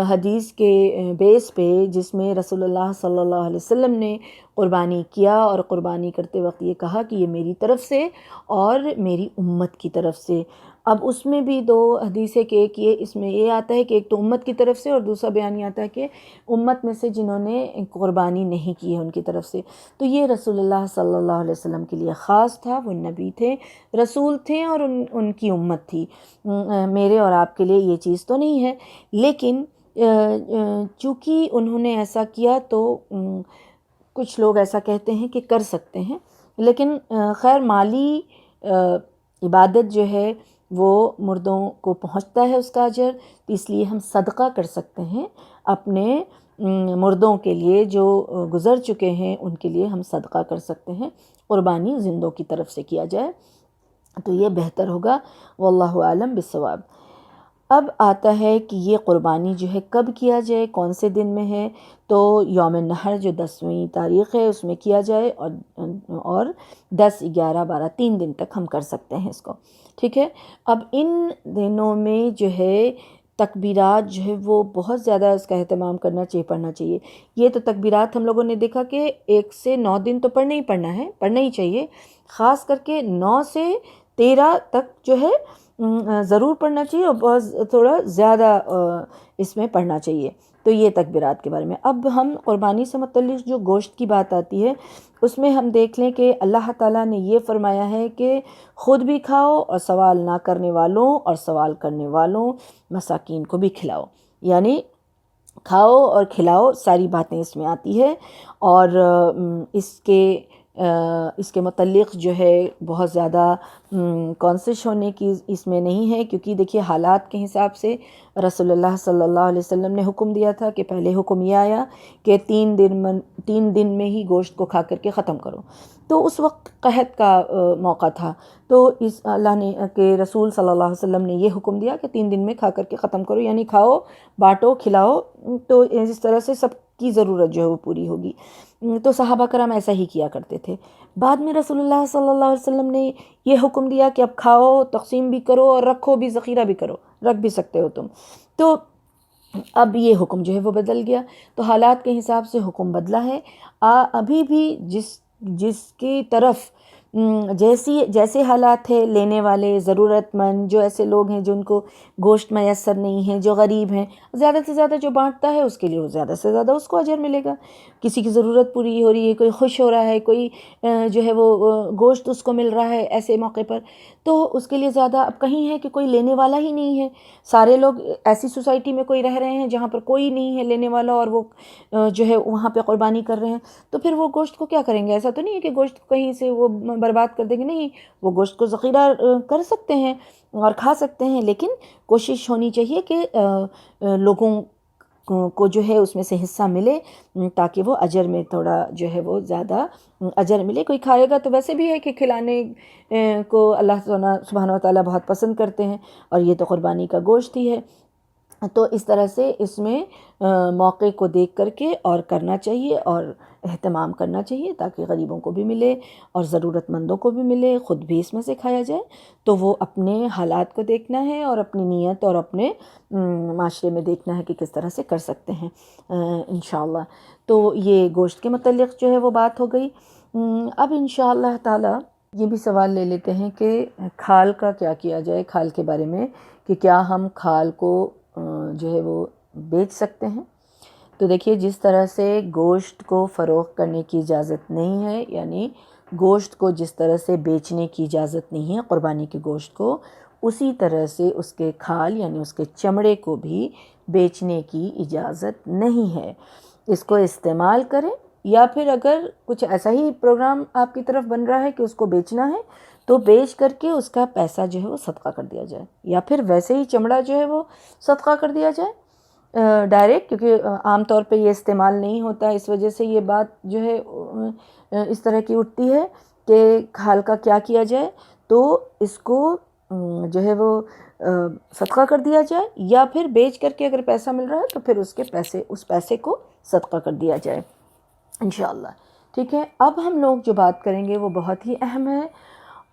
حدیث کے بیس پہ، جس میں رسول اللہ صلی اللہ علیہ وسلم نے قربانی کیا اور قربانی کرتے وقت یہ کہا کہ یہ میری طرف سے اور میری امت کی طرف سے۔ اب اس میں بھی دو حدیث ہے کہ ایک یہ اس میں یہ آتا ہے کہ ایک تو امت کی طرف سے اور دوسرا بیان یہ آتا ہے کہ امت میں سے جنہوں نے قربانی نہیں کی ہے ان کی طرف سے۔ تو یہ رسول اللہ صلی اللہ علیہ وسلم کے لیے خاص تھا، وہ نبی تھے، رسول تھے اور ان کی امت تھی۔ میرے اور آپ کے لیے یہ چیز تو نہیں ہے، لیکن چونکہ انہوں نے ایسا کیا تو کچھ لوگ ایسا کہتے ہیں کہ کر سکتے ہیں، لیکن خیر مالی عبادت جو ہے وہ مردوں کو پہنچتا ہے اس کا اجر، تو اس لیے ہم صدقہ کر سکتے ہیں اپنے مردوں کے لیے جو گزر چکے ہیں، ان کے لیے ہم صدقہ کر سکتے ہیں۔ قربانی زندوں کی طرف سے کیا جائے تو یہ بہتر ہوگا، واللہ اعلم بالصواب۔ اب آتا ہے کہ یہ قربانی جو ہے کب کیا جائے، کون سے دن میں ہے؟ تو یوم النحر جو 10ویں تاریخ ہے اس میں کیا جائے، اور 10، 11، 12 3 دن تک ہم کر سکتے ہیں اس کو، ٹھیک ہے۔ اب ان دنوں میں جو ہے تکبیرات جو ہے وہ بہت زیادہ اس کا اہتمام کرنا چاہیے، پڑھنا چاہیے۔ یہ تو تکبیرات ہم لوگوں نے دیکھا کہ 1 سے 9 دن تو پڑھنا ہی پڑھنا ہے، پڑھنا ہی چاہیے، خاص کر کے 9 سے 13 تک جو ہے ضرور پڑھنا چاہیے، اور بہت تھوڑا زیادہ اس میں پڑھنا چاہیے۔ تو یہ تکبیرات کے بارے میں۔ اب ہم قربانی سے متعلق جو گوشت کی بات آتی ہے اس میں ہم دیکھ لیں کہ اللہ تعالیٰ نے یہ فرمایا ہے کہ خود بھی کھاؤ اور سوال نہ کرنے والوں اور سوال کرنے والوں مساکین کو بھی کھلاؤ، یعنی کھاؤ اور کھلاؤ، ساری باتیں اس میں آتی ہے۔ اور اس کے متعلق جو ہے بہت زیادہ کانسش ہونے کی اس میں نہیں ہے، کیونکہ دیکھیے حالات کے حساب سے رسول اللہ صلی اللہ علیہ وسلم نے حکم دیا تھا کہ پہلے حکم یہ آیا کہ 3 دن میں ہی گوشت کو کھا کر کے ختم کرو، تو اس وقت قحط کا موقع تھا، تو اللہ نے کہ رسول صلی اللہ علیہ وسلم نے یہ حکم دیا کہ 3 دن میں کھا کر کے ختم کرو، یعنی کھاؤ، بانٹو، کھلاؤ، تو اس طرح سے سب کی ضرورت جو ہے وہ پوری ہوگی۔ تو صحابہ کرام ایسا ہی کیا کرتے تھے۔ بعد میں رسول اللہ صلی اللہ علیہ وسلم نے یہ حکم دیا کہ اب کھاؤ، تقسیم بھی کرو اور رکھو بھی، ذخیرہ بھی کرو، رکھ بھی سکتے ہو تم۔ تو اب یہ حکم جو ہے وہ بدل گیا، تو حالات کے حساب سے حکم بدلا ہے۔ ابھی بھی جس کی طرف جیسے حالات ہے، لینے والے، ضرورت مند، جو ایسے لوگ ہیں جن کو گوشت میسر نہیں ہے، جو غریب ہیں، زیادہ سے زیادہ جو بانٹتا ہے اس کے لیے وہ زیادہ سے زیادہ اس کو اجر ملے گا۔ کسی کی ضرورت پوری ہو رہی ہے، کوئی خوش ہو رہا ہے، کوئی جو ہے وہ گوشت اس کو مل رہا ہے ایسے موقع پر، تو اس کے لیے زیادہ۔ اب کہیں ہے کہ کوئی لینے والا ہی نہیں ہے، سارے لوگ ایسی سوسائٹی میں کوئی رہ رہے ہیں جہاں پر کوئی نہیں ہے لینے والا، اور وہ جو ہے وہاں پہ قربانی کر رہے ہیں، تو پھر وہ گوشت کو کیا کریں گے؟ ایسا تو نہیں ہے کہ گوشت کہیں سے وہ برباد کر دیں گے، نہیں، وہ گوشت کو ذخیرہ کر سکتے ہیں اور کھا سکتے ہیں، لیکن کوشش ہونی چاہیے کہ لوگوں کو جو ہے اس میں سے حصہ ملے، تاکہ وہ اجر میں تھوڑا جو ہے وہ زیادہ اجر ملے۔ کوئی کھائے گا تو ویسے بھی ہے کہ کھلانے کو اللہ سبحانہ و تعالیٰ بہت پسند کرتے ہیں، اور یہ تو قربانی کا گوشت ہی ہے۔ تو اس طرح سے اس میں موقع کو دیکھ کر کے اور کرنا چاہیے اور اہتمام کرنا چاہیے، تاکہ غریبوں کو بھی ملے اور ضرورت مندوں کو بھی ملے، خود بھی اس میں سے کھایا جائے۔ تو وہ اپنے حالات کو دیکھنا ہے اور اپنی نیت اور اپنے معاشرے میں دیکھنا ہے کہ کس طرح سے کر سکتے ہیں انشاءاللہ۔ تو یہ گوشت کے متعلق جو ہے وہ بات ہو گئی۔ اب انشاءاللہ تعالی یہ بھی سوال لے لیتے ہیں کہ کھال کا کیا کیا جائے، کھال کے بارے میں، کہ کیا ہم کھال کو جو ہے وہ بیچ سکتے ہیں؟ تو دیکھیے، جس طرح سے گوشت کو فروخت کرنے کی اجازت نہیں ہے، یعنی گوشت کو جس طرح سے بیچنے کی اجازت نہیں ہے قربانی کے گوشت کو، اسی طرح سے اس کے کھال یعنی اس کے چمڑے کو بھی بیچنے کی اجازت نہیں ہے۔ اس کو استعمال کریں، یا پھر اگر کچھ ایسا ہی پروگرام آپ کی طرف بن رہا ہے کہ اس کو بیچنا ہے تو بیچ کر کے اس کا پیسہ جو ہے وہ صدقہ کر دیا جائے، یا پھر ویسے ہی چمڑا جو ہے وہ صدقہ کر دیا جائے ڈائریکٹ، کیونکہ عام طور پہ یہ استعمال نہیں ہوتا ہے، اس وجہ سے یہ بات جو ہے اس طرح کی اٹھتی ہے کہ کھال کا کیا کیا جائے، تو اس کو جو ہے وہ صدقہ کر دیا جائے، یا پھر بیچ کر کے اگر پیسہ مل رہا ہے تو پھر اس پیسے کو صدقہ کر دیا جائے انشاءاللہ۔ ٹھیک ہے، اب ہم لوگ جو بات کریں گے وہ بہت ہی اہم ہے،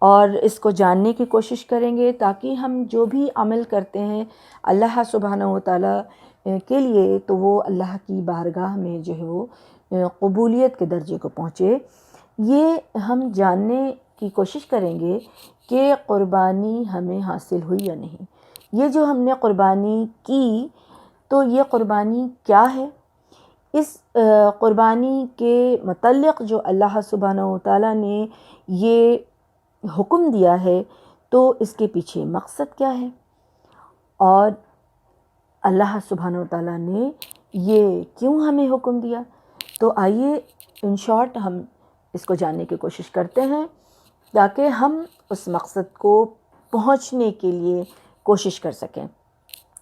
اور اس کو جاننے کی کوشش کریں گے تاکہ ہم جو بھی عمل کرتے ہیں اللہ سبحانہ و تعالیٰ کے لیے، تو وہ اللہ کی بارگاہ میں جو ہے وہ قبولیت کے درجے کو پہنچے۔ یہ ہم جاننے کی کوشش کریں گے کہ قربانی ہمیں حاصل ہوئی یا نہیں، یہ جو ہم نے قربانی کی تو یہ قربانی کیا ہے، اس قربانی کے متعلق جو اللہ سبحانہ و تعالیٰ نے یہ حکم دیا ہے تو اس کے پیچھے مقصد کیا ہے، اور اللہ سبحانہ و تعالیٰ نے یہ کیوں ہمیں حکم دیا۔ تو آئیے ان شارٹ ہم اس کو جاننے کی کوشش کرتے ہیں تاکہ ہم اس مقصد کو پہنچنے کے لیے کوشش کر سکیں،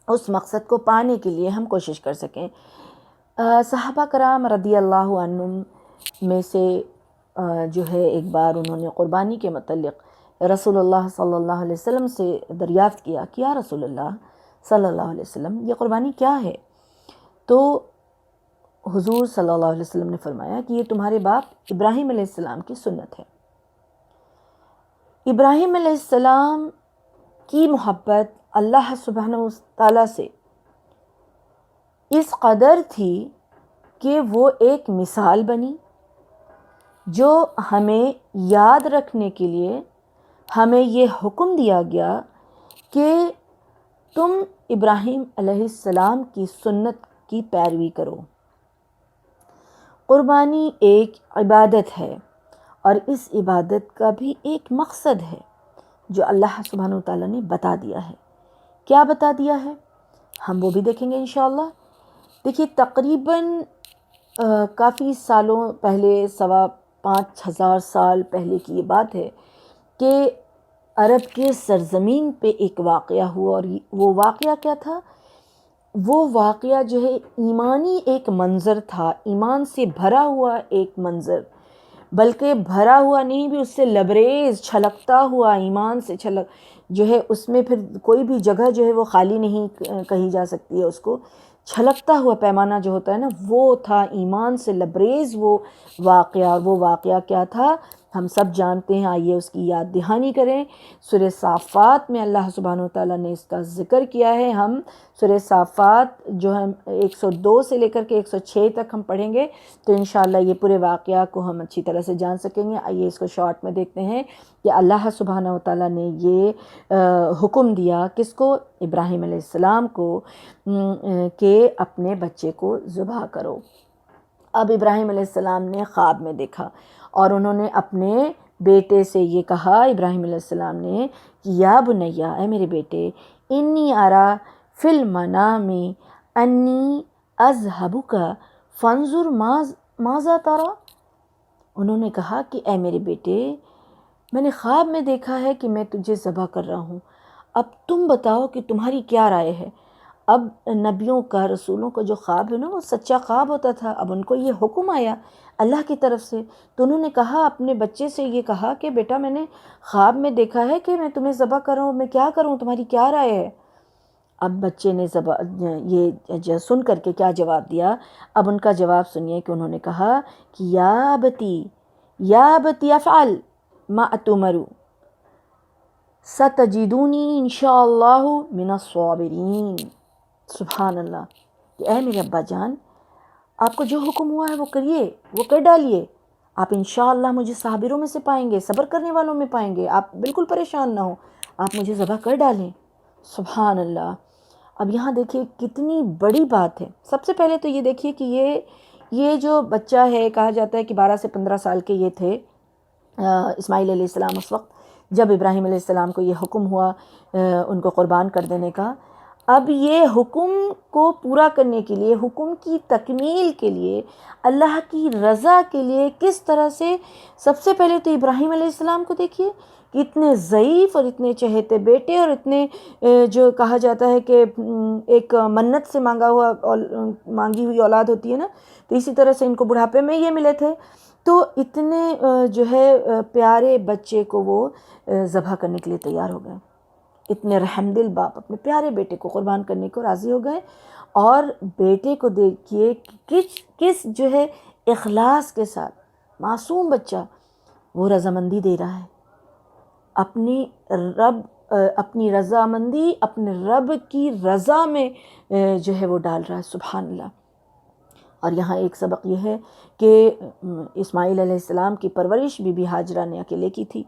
اس مقصد کو پانے کے لیے ہم کوشش کر سکیں۔ صحابہ کرام رضی اللہ عنہم میں سے جو ہے ایک بار انہوں نے قربانی کے متعلق رسول اللہ صلی اللہ علیہ وسلم سے دریافت کیا کہ یا رسول اللہ صلی اللہ علیہ وسلم یہ قربانی کیا ہے؟ تو حضور صلی اللہ علیہ وسلم نے فرمایا کہ یہ تمہارے باپ ابراہیم علیہ السلام کی سنت ہے۔ ابراہیم علیہ السلام کی محبت اللہ سبحانہ و تعالیٰ سے اس قدر تھی کہ وہ ایک مثال بنی، جو ہمیں یاد رکھنے کے لیے ہمیں یہ حکم دیا گیا کہ تم ابراہیم علیہ السلام کی سنت کی پیروی کرو۔ قربانی ایک عبادت ہے، اور اس عبادت کا بھی ایک مقصد ہے جو اللہ سبحانہ و تعالیٰ نے بتا دیا ہے۔ کیا بتا دیا ہے ہم وہ بھی دیکھیں گے انشاءاللہ۔ دیکھیے تقریباً کافی سالوں پہلے، 5,000 سال پہلے کی یہ بات ہے کہ عرب کے سرزمین پہ ایک واقعہ ہوا، اور وہ واقعہ کیا تھا؟ وہ واقعہ جو ہے ایمانی ایک منظر تھا، ایمان سے بھرا ہوا ایک منظر، بلکہ بھرا ہوا نہیں بھی، اس سے لبریز چھلکتا ہوا، ایمان سے چھلک جو ہے اس میں پھر کوئی بھی جگہ جو ہے وہ خالی نہیں کہی جا سکتی ہے، اس کو چھلکتا ہوا پیمانہ جو ہوتا ہے نا، وہ تھا ایمان سے لبریز وہ واقعہ۔ اور وہ واقعہ کیا تھا ہم سب جانتے ہیں، آئیے اس کی یاد دہانی کریں۔ سورہ صافات میں اللہ سبحانہ و تعالیٰ نے اس کا ذکر کیا ہے۔ ہم سورہ صافات جو ہم 102 سے لے کر کے 106 تک ہم پڑھیں گے تو انشاءاللہ یہ پورے واقعہ کو ہم اچھی طرح سے جان سکیں گے۔ آئیے اس کو شارٹ میں دیکھتے ہیں کہ اللہ سبحانہ و تعالیٰ نے یہ حکم دیا کس کو؟ ابراہیم علیہ السلام کو، کہ اپنے بچے کو ذبح کرو۔ اب ابراہیم علیہ السلام نے خواب میں دیکھا، اور انہوں نے اپنے بیٹے سے یہ کہا، ابراہیم علیہ السلام نے کہ یا بنیا، اے میرے بیٹے، انی ارا فی المنام انی اذہبک فانظر ماذا ترى۔ انہوں نے کہا کہ اے میرے بیٹے، میں نے خواب میں دیکھا ہے کہ میں تجھے ذبح کر رہا ہوں، اب تم بتاؤ کہ تمہاری کیا رائے ہے۔ اب نبیوں کا، رسولوں کا جو خواب ہے نا وہ سچا خواب ہوتا تھا، اب ان کو یہ حکم آیا اللہ کی طرف سے، تو انہوں نے کہا اپنے بچے سے یہ کہا کہ بیٹا میں نے خواب میں دیکھا ہے کہ میں تمہیں ذبح کر رہا ہوں، میں کیا کروں، تمہاری کیا رائے ہے۔ اب بچے نے یہ سن کر کے کیا جواب دیا؟ اب ان کا جواب سنیے کہ انہوں نے کہا کہ یا بتی افعل ما اتمر ستجدونی انشاءاللہ من الصابرین۔ سبحان اللہ، کہ اے میرے ابا جان، آپ کو جو حکم ہوا ہے وہ کریے، وہ کر ڈالیے، آپ انشاءاللہ مجھے صابروں میں سے پائیں گے، صبر کرنے والوں میں پائیں گے، آپ بالکل پریشان نہ ہوں، آپ مجھے ذبح کر ڈالیں۔ سبحان اللہ۔ اب یہاں دیکھیے کتنی بڑی بات ہے۔ سب سے پہلے تو یہ دیکھیے کہ یہ جو بچہ ہے، کہا جاتا ہے کہ 12 سے 15 سال کے یہ تھے اسماعیل علیہ السلام، اس وقت جب ابراہیم علیہ السلام کو یہ حکم ہوا ان کو قربان کر دینے کا۔ اب یہ حکم کو پورا کرنے کے لیے، حکم کی تکمیل کے لیے، اللہ کی رضا کے لیے کس طرح سے، سب سے پہلے تو ابراہیم علیہ السلام کو دیکھیے کہ اتنے ضعیف اور اتنے چہیتے بیٹے اور اتنے جو کہا جاتا ہے کہ ایک منت سے مانگی ہوئی اولاد ہوتی ہے نا، تو اسی طرح سے ان کو بڑھاپے میں یہ ملے تھے، تو اتنے جو ہے پیارے بچے کو وہ ذبح کرنے کے لیے تیار ہو گئے. اتنے رحم دل باپ اپنے پیارے بیٹے کو قربان کرنے کو راضی ہو گئے. اور بیٹے کو دیکھیے کس جو ہے اخلاص کے ساتھ، معصوم بچہ وہ رضامندی دے رہا ہے، اپنی رضامندی اپنے رب کی رضا میں جو ہے وہ ڈال رہا ہے. سبحان اللہ. اور یہاں ایک سبق یہ ہے کہ اسماعیل علیہ السلام کی پرورش بی بی ہاجرہ نے اکیلے کی تھی.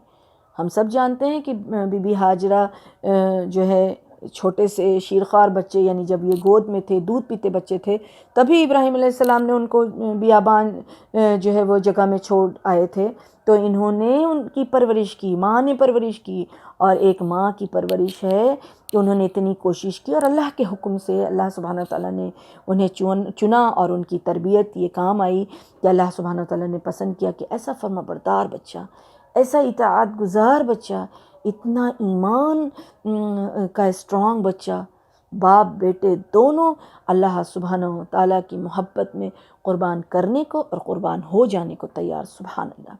ہم سب جانتے ہیں کہ بی بی ہاجرہ جو ہے چھوٹے سے شیرخوار بچے، یعنی جب یہ گود میں تھے، دودھ پیتے بچے تھے، تبھی ابراہیم علیہ السلام نے ان کو بیابان جو ہے وہ جگہ میں چھوڑ آئے تھے. تو انہوں نے ان کی پرورش کی، ماں نے پرورش کی. اور ایک ماں کی پرورش ہے کہ انہوں نے اتنی کوشش کی، اور اللہ کے حکم سے اللہ سبحانہ تعالیٰ نے انہیں چنا، اور ان کی تربیت یہ کام آئی کہ اللہ سبحانہ تعالیٰ نے پسند کیا کہ ایسا فرما بردار بچہ، ایسا اطاعت گزار بچہ، اتنا ایمان کا اسٹرانگ بچہ، باپ بیٹے دونوں اللہ سبحانہ تعالیٰ کی محبت میں قربان کرنے کو اور قربان ہو جانے کو تیار. سبحان اللہ.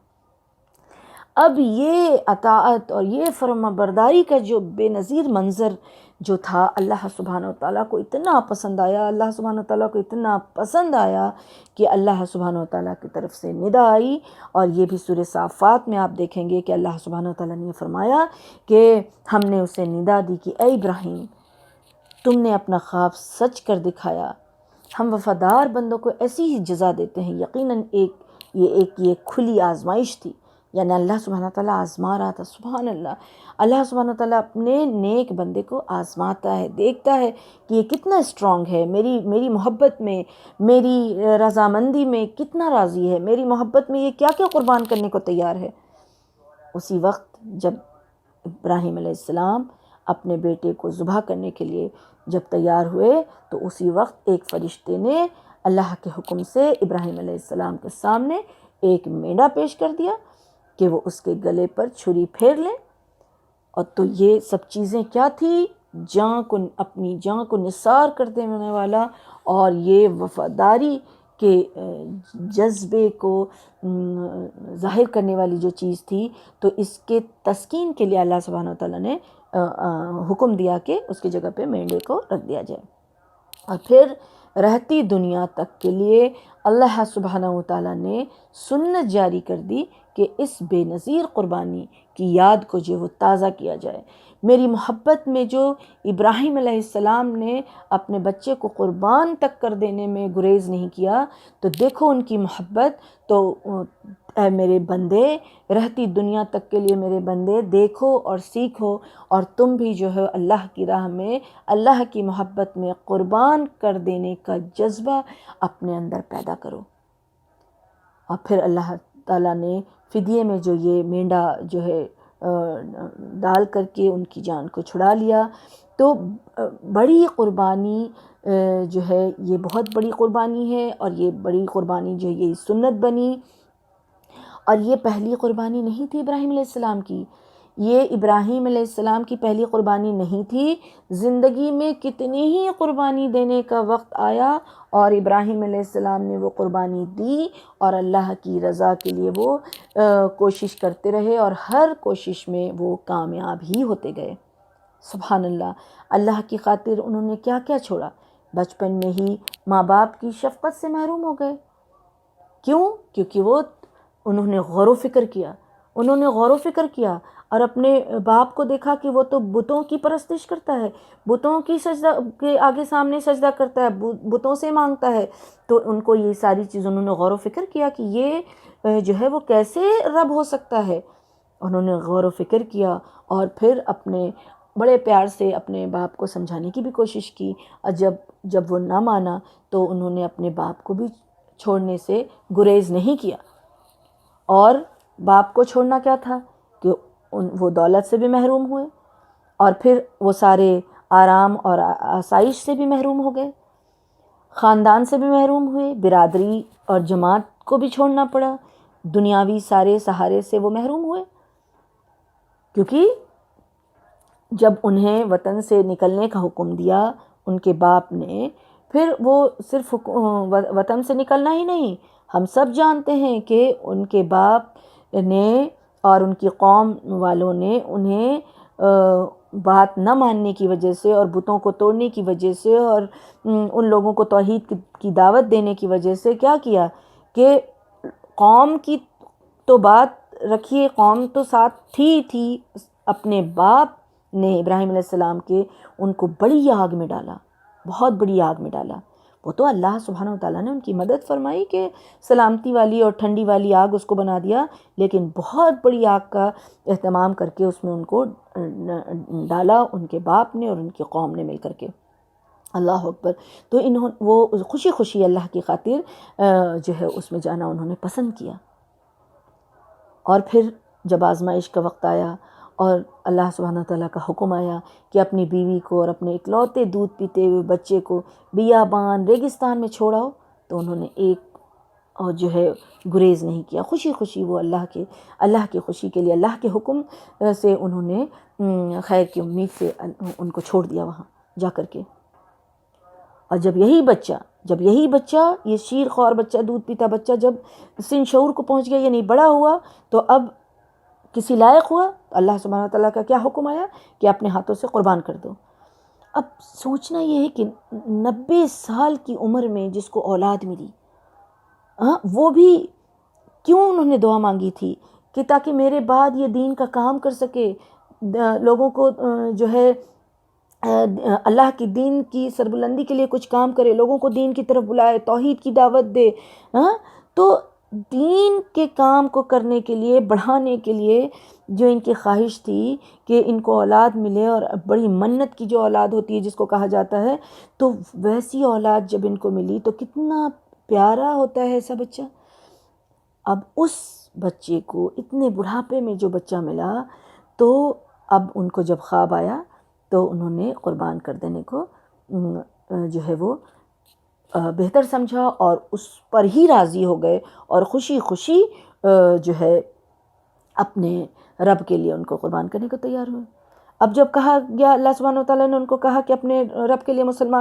اب یہ اطاعت اور یہ فرما برداری کا جو بے نظیر منظر جو تھا، اللہ سبحانہ تعالیٰ کو اتنا پسند آیا، اللہ سبحانہ تعالیٰ کو اتنا پسند آیا کہ اللہ سبحانہ تعالیٰ کی طرف سے ندا آئی. اور یہ بھی سورہ صافات میں آپ دیکھیں گے کہ اللہ سبحانہ تعالیٰ نے فرمایا کہ ہم نے اسے ندا دی کہ اے ابراہیم، تم نے اپنا خواب سچ کر دکھایا. ہم وفادار بندوں کو ایسی ہی جزا دیتے ہیں. یقیناً یہ کھلی آزمائش تھی، یعنی اللہ سبحانہ تعالیٰ آزما رہا تھا. سبحان اللہ. اللہ سبحانہ تعالیٰ اپنے نیک بندے کو آزماتا ہے، دیکھتا ہے کہ یہ کتنا اسٹرانگ ہے، میری محبت میں، میری رضامندی میں کتنا راضی ہے، میری محبت میں یہ کیا کیا قربان کرنے کو تیار ہے. اسی وقت جب ابراہیم علیہ السلام اپنے بیٹے کو ذبح کرنے کے لیے جب تیار ہوئے، تو اسی وقت ایک فرشتے نے اللہ کے حکم سے ابراہیم علیہ السلام کے سامنے ایک مینڈا پیش کر دیا کہ وہ اس کے گلے پر چھری پھیر لیں. اور تو یہ سب چیزیں کیا تھی؟ اپنی جان کو نثار کر دینے والا، اور یہ وفاداری کے جذبے کو ظاہر کرنے والی جو چیز تھی. تو اس کے تسکین کے لیے اللہ سبحانہ تعالیٰ نے حکم دیا کہ اس کی جگہ پہ مینڈے کو رکھ دیا جائے. اور پھر رہتی دنیا تک کے لیے اللہ سبحانہ تعالیٰ نے سنت جاری کر دی کہ اس بے نظیر قربانی کی یاد کو جو وہ تازہ کیا جائے. میری محبت میں جو ابراہیم علیہ السلام نے اپنے بچے کو قربان تک کر دینے میں گریز نہیں کیا، تو دیکھو ان کی محبت. تو اے میرے بندے، رہتی دنیا تک کے لیے میرے بندے دیکھو اور سیکھو، اور تم بھی جو ہے اللہ کی راہ میں، اللہ کی محبت میں قربان کر دینے کا جذبہ اپنے اندر پیدا کرو. اور پھر اللہ تعالیٰ نے فدیے میں جو یہ مینڈا جو ہے ڈال کر کے ان کی جان کو چھڑا لیا. تو بڑی قربانی جو ہے یہ بہت بڑی قربانی ہے، اور یہ بڑی قربانی جو ہے یہ سنت بنی. اور یہ پہلی قربانی نہیں تھی ابراہیم علیہ السلام کی، یہ ابراہیم علیہ السلام کی پہلی قربانی نہیں تھی. زندگی میں کتنی ہی قربانی دینے کا وقت آیا، اور ابراہیم علیہ السلام نے وہ قربانی دی، اور اللہ کی رضا کے لیے وہ کوشش کرتے رہے، اور ہر کوشش میں وہ کامیاب ہی ہوتے گئے. سبحان اللہ. اللہ کی خاطر انہوں نے کیا کیا چھوڑا. بچپن میں ہی ماں باپ کی شفقت سے محروم ہو گئے. کیوں؟ کیونکہ انہوں نے غور و فکر کیا، اور اپنے باپ کو دیکھا کہ وہ تو بتوں کی پرستش کرتا ہے، بتوں کی سجدہ کے آگے سامنے سجدہ کرتا ہے، بتوں سے مانگتا ہے. تو ان کو یہ ساری چیز انہوں نے غور و فکر کیا کہ یہ جو ہے وہ کیسے رب ہو سکتا ہے. انہوں نے غور و فکر کیا، اور پھر اپنے بڑے پیار سے اپنے باپ کو سمجھانے کی بھی کوشش کی. اور جب وہ نہ مانا تو انہوں نے اپنے باپ کو بھی چھوڑنے سے گریز نہیں کیا. اور باپ کو چھوڑنا کیا تھا کہ وہ دولت سے بھی محروم ہوئے، اور پھر وہ سارے آرام اور آسائش سے بھی محروم ہو گئے، خاندان سے بھی محروم ہوئے، برادری اور جماعت کو بھی چھوڑنا پڑا، دنیاوی سارے سہارے سے وہ محروم ہوئے، کیونکہ جب انہیں وطن سے نکلنے کا حکم دیا ان کے باپ نے، پھر وہ صرف وطن سے نکلنا ہی نہیں، ہم سب جانتے ہیں کہ ان کے باپ نے اور ان کی قوم والوں نے انہیں بات نہ ماننے کی وجہ سے اور بتوں کو توڑنے کی وجہ سے اور ان لوگوں کو توحید کی دعوت دینے کی وجہ سے کیا کیا کہ قوم کی تو بات رکھیے، قوم تو ساتھ تھی، اپنے باپ نے ابراہیم علیہ السلام کے ان کو بڑی آگ میں ڈالا، بہت بڑی آگ میں ڈالا۔ وہ تو اللہ سبحانہ وتعالیٰ نے ان کی مدد فرمائی کہ سلامتی والی اور ٹھنڈی والی آگ اس کو بنا دیا، لیکن بہت بڑی آگ کا اہتمام کر کے اس میں ان کو ڈالا، ان کے باپ نے اور ان کی قوم نے مل کر کے۔ اللہ اکبر۔ تو وہ خوشی خوشی اللہ کی خاطر جو ہے اس میں جانا انہوں نے پسند کیا۔ اور پھر جب آزمائش کا وقت آیا اور اللہ سبحانہ تعالیٰ کا حکم آیا کہ اپنی بیوی کو اور اپنے اکلوتے دودھ پیتے ہوئے بچے کو بیابان ریگستان میں چھوڑاؤ، تو انہوں نے ایک اور جو ہے گریز نہیں کیا، خوشی خوشی وہ اللہ کی خوشی کے لیے، اللہ کے حکم سے انہوں نے خیر کی امید سے ان کو چھوڑ دیا وہاں جا کر کے۔ اور جب یہی بچہ یہ شیر خوار بچہ، دودھ پیتا بچہ جب سن شعور کو پہنچ گیا، یعنی بڑا ہوا، تو اب کسی لائق ہوا، اللہ سبحانہ تعالیٰ کا کیا حکم آیا کہ اپنے ہاتھوں سے قربان کر دو۔ اب سوچنا یہ ہے کہ 90 سال کی عمر میں جس کو اولاد ملی، وہ بھی کیوں انہوں نے دعا مانگی تھی کہ تاکہ میرے بعد یہ دین کا کام کر سکے، لوگوں کو جو ہے اللہ کی دین کی سربلندی کے لیے کچھ کام کرے، لوگوں کو دین کی طرف بلائے، توحید کی دعوت دے۔ تو دین کے کام کو کرنے کے لیے، بڑھانے کے لیے جو ان کی خواہش تھی کہ ان کو اولاد ملے، اور بڑی منت کی جو اولاد ہوتی ہے جس کو کہا جاتا ہے، تو ویسی اولاد جب ان کو ملی تو کتنا پیارا ہوتا ہے ایسا بچہ۔ اب اس بچے کو اتنے بڑھاپے میں جو بچہ ملا، تو اب ان کو جب خواب آیا تو انہوں نے قربان کر دینے کو جو ہے وہ بہتر سمجھا، اور اس پر ہی راضی ہو گئے اور خوشی خوشی جو ہے اپنے رب کے لیے ان کو قربان کرنے کو تیار ہوئے۔ اب جب کہا گیا، اللہ سبحانہ وتعالیٰ نے ان کو کہا کہ اپنے رب کے لیے مسلم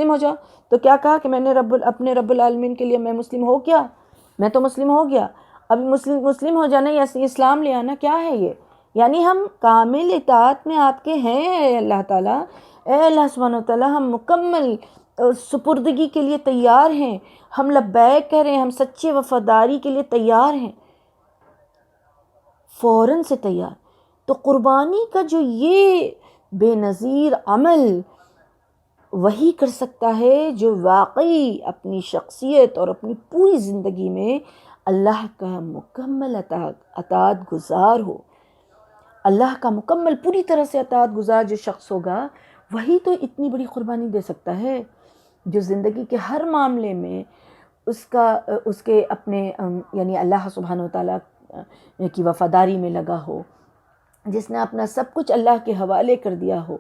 ہو جاؤ، تو کیا کہا کہ میں نے اپنے رب العالمین کے لیے میں مسلم ہو گیا، میں تو مسلم ہو گیا۔ اب مسلم ہو جانا یا اسلام لے آنا کیا ہے یہ؟ یعنی ہم کامل اطاعت میں آپ کے ہیں اے اللہ تعالیٰ، اے اللہ سبحانہ وتعالیٰ، ہم مکمل سپردگی کے لیے تیار ہیں، ہم لبیک کہہ رہے ہیں، ہم سچے وفاداری کے لیے تیار ہیں، فوراً سے تیار۔ تو قربانی کا جو یہ بے نظیر عمل وہی کر سکتا ہے جو واقعی اپنی شخصیت اور اپنی پوری زندگی میں اللہ کا مکمل اطاعت گزار ہو۔ اللہ کا مکمل پوری طرح سے اطاعت گزار جو شخص ہوگا، وہی تو اتنی بڑی قربانی دے سکتا ہے، جو زندگی کے ہر معاملے میں اس کے اپنے یعنی اللہ سبحانہ وتعالیٰ کی وفاداری میں لگا ہو، جس نے اپنا سب کچھ اللہ کے حوالے کر دیا ہو۔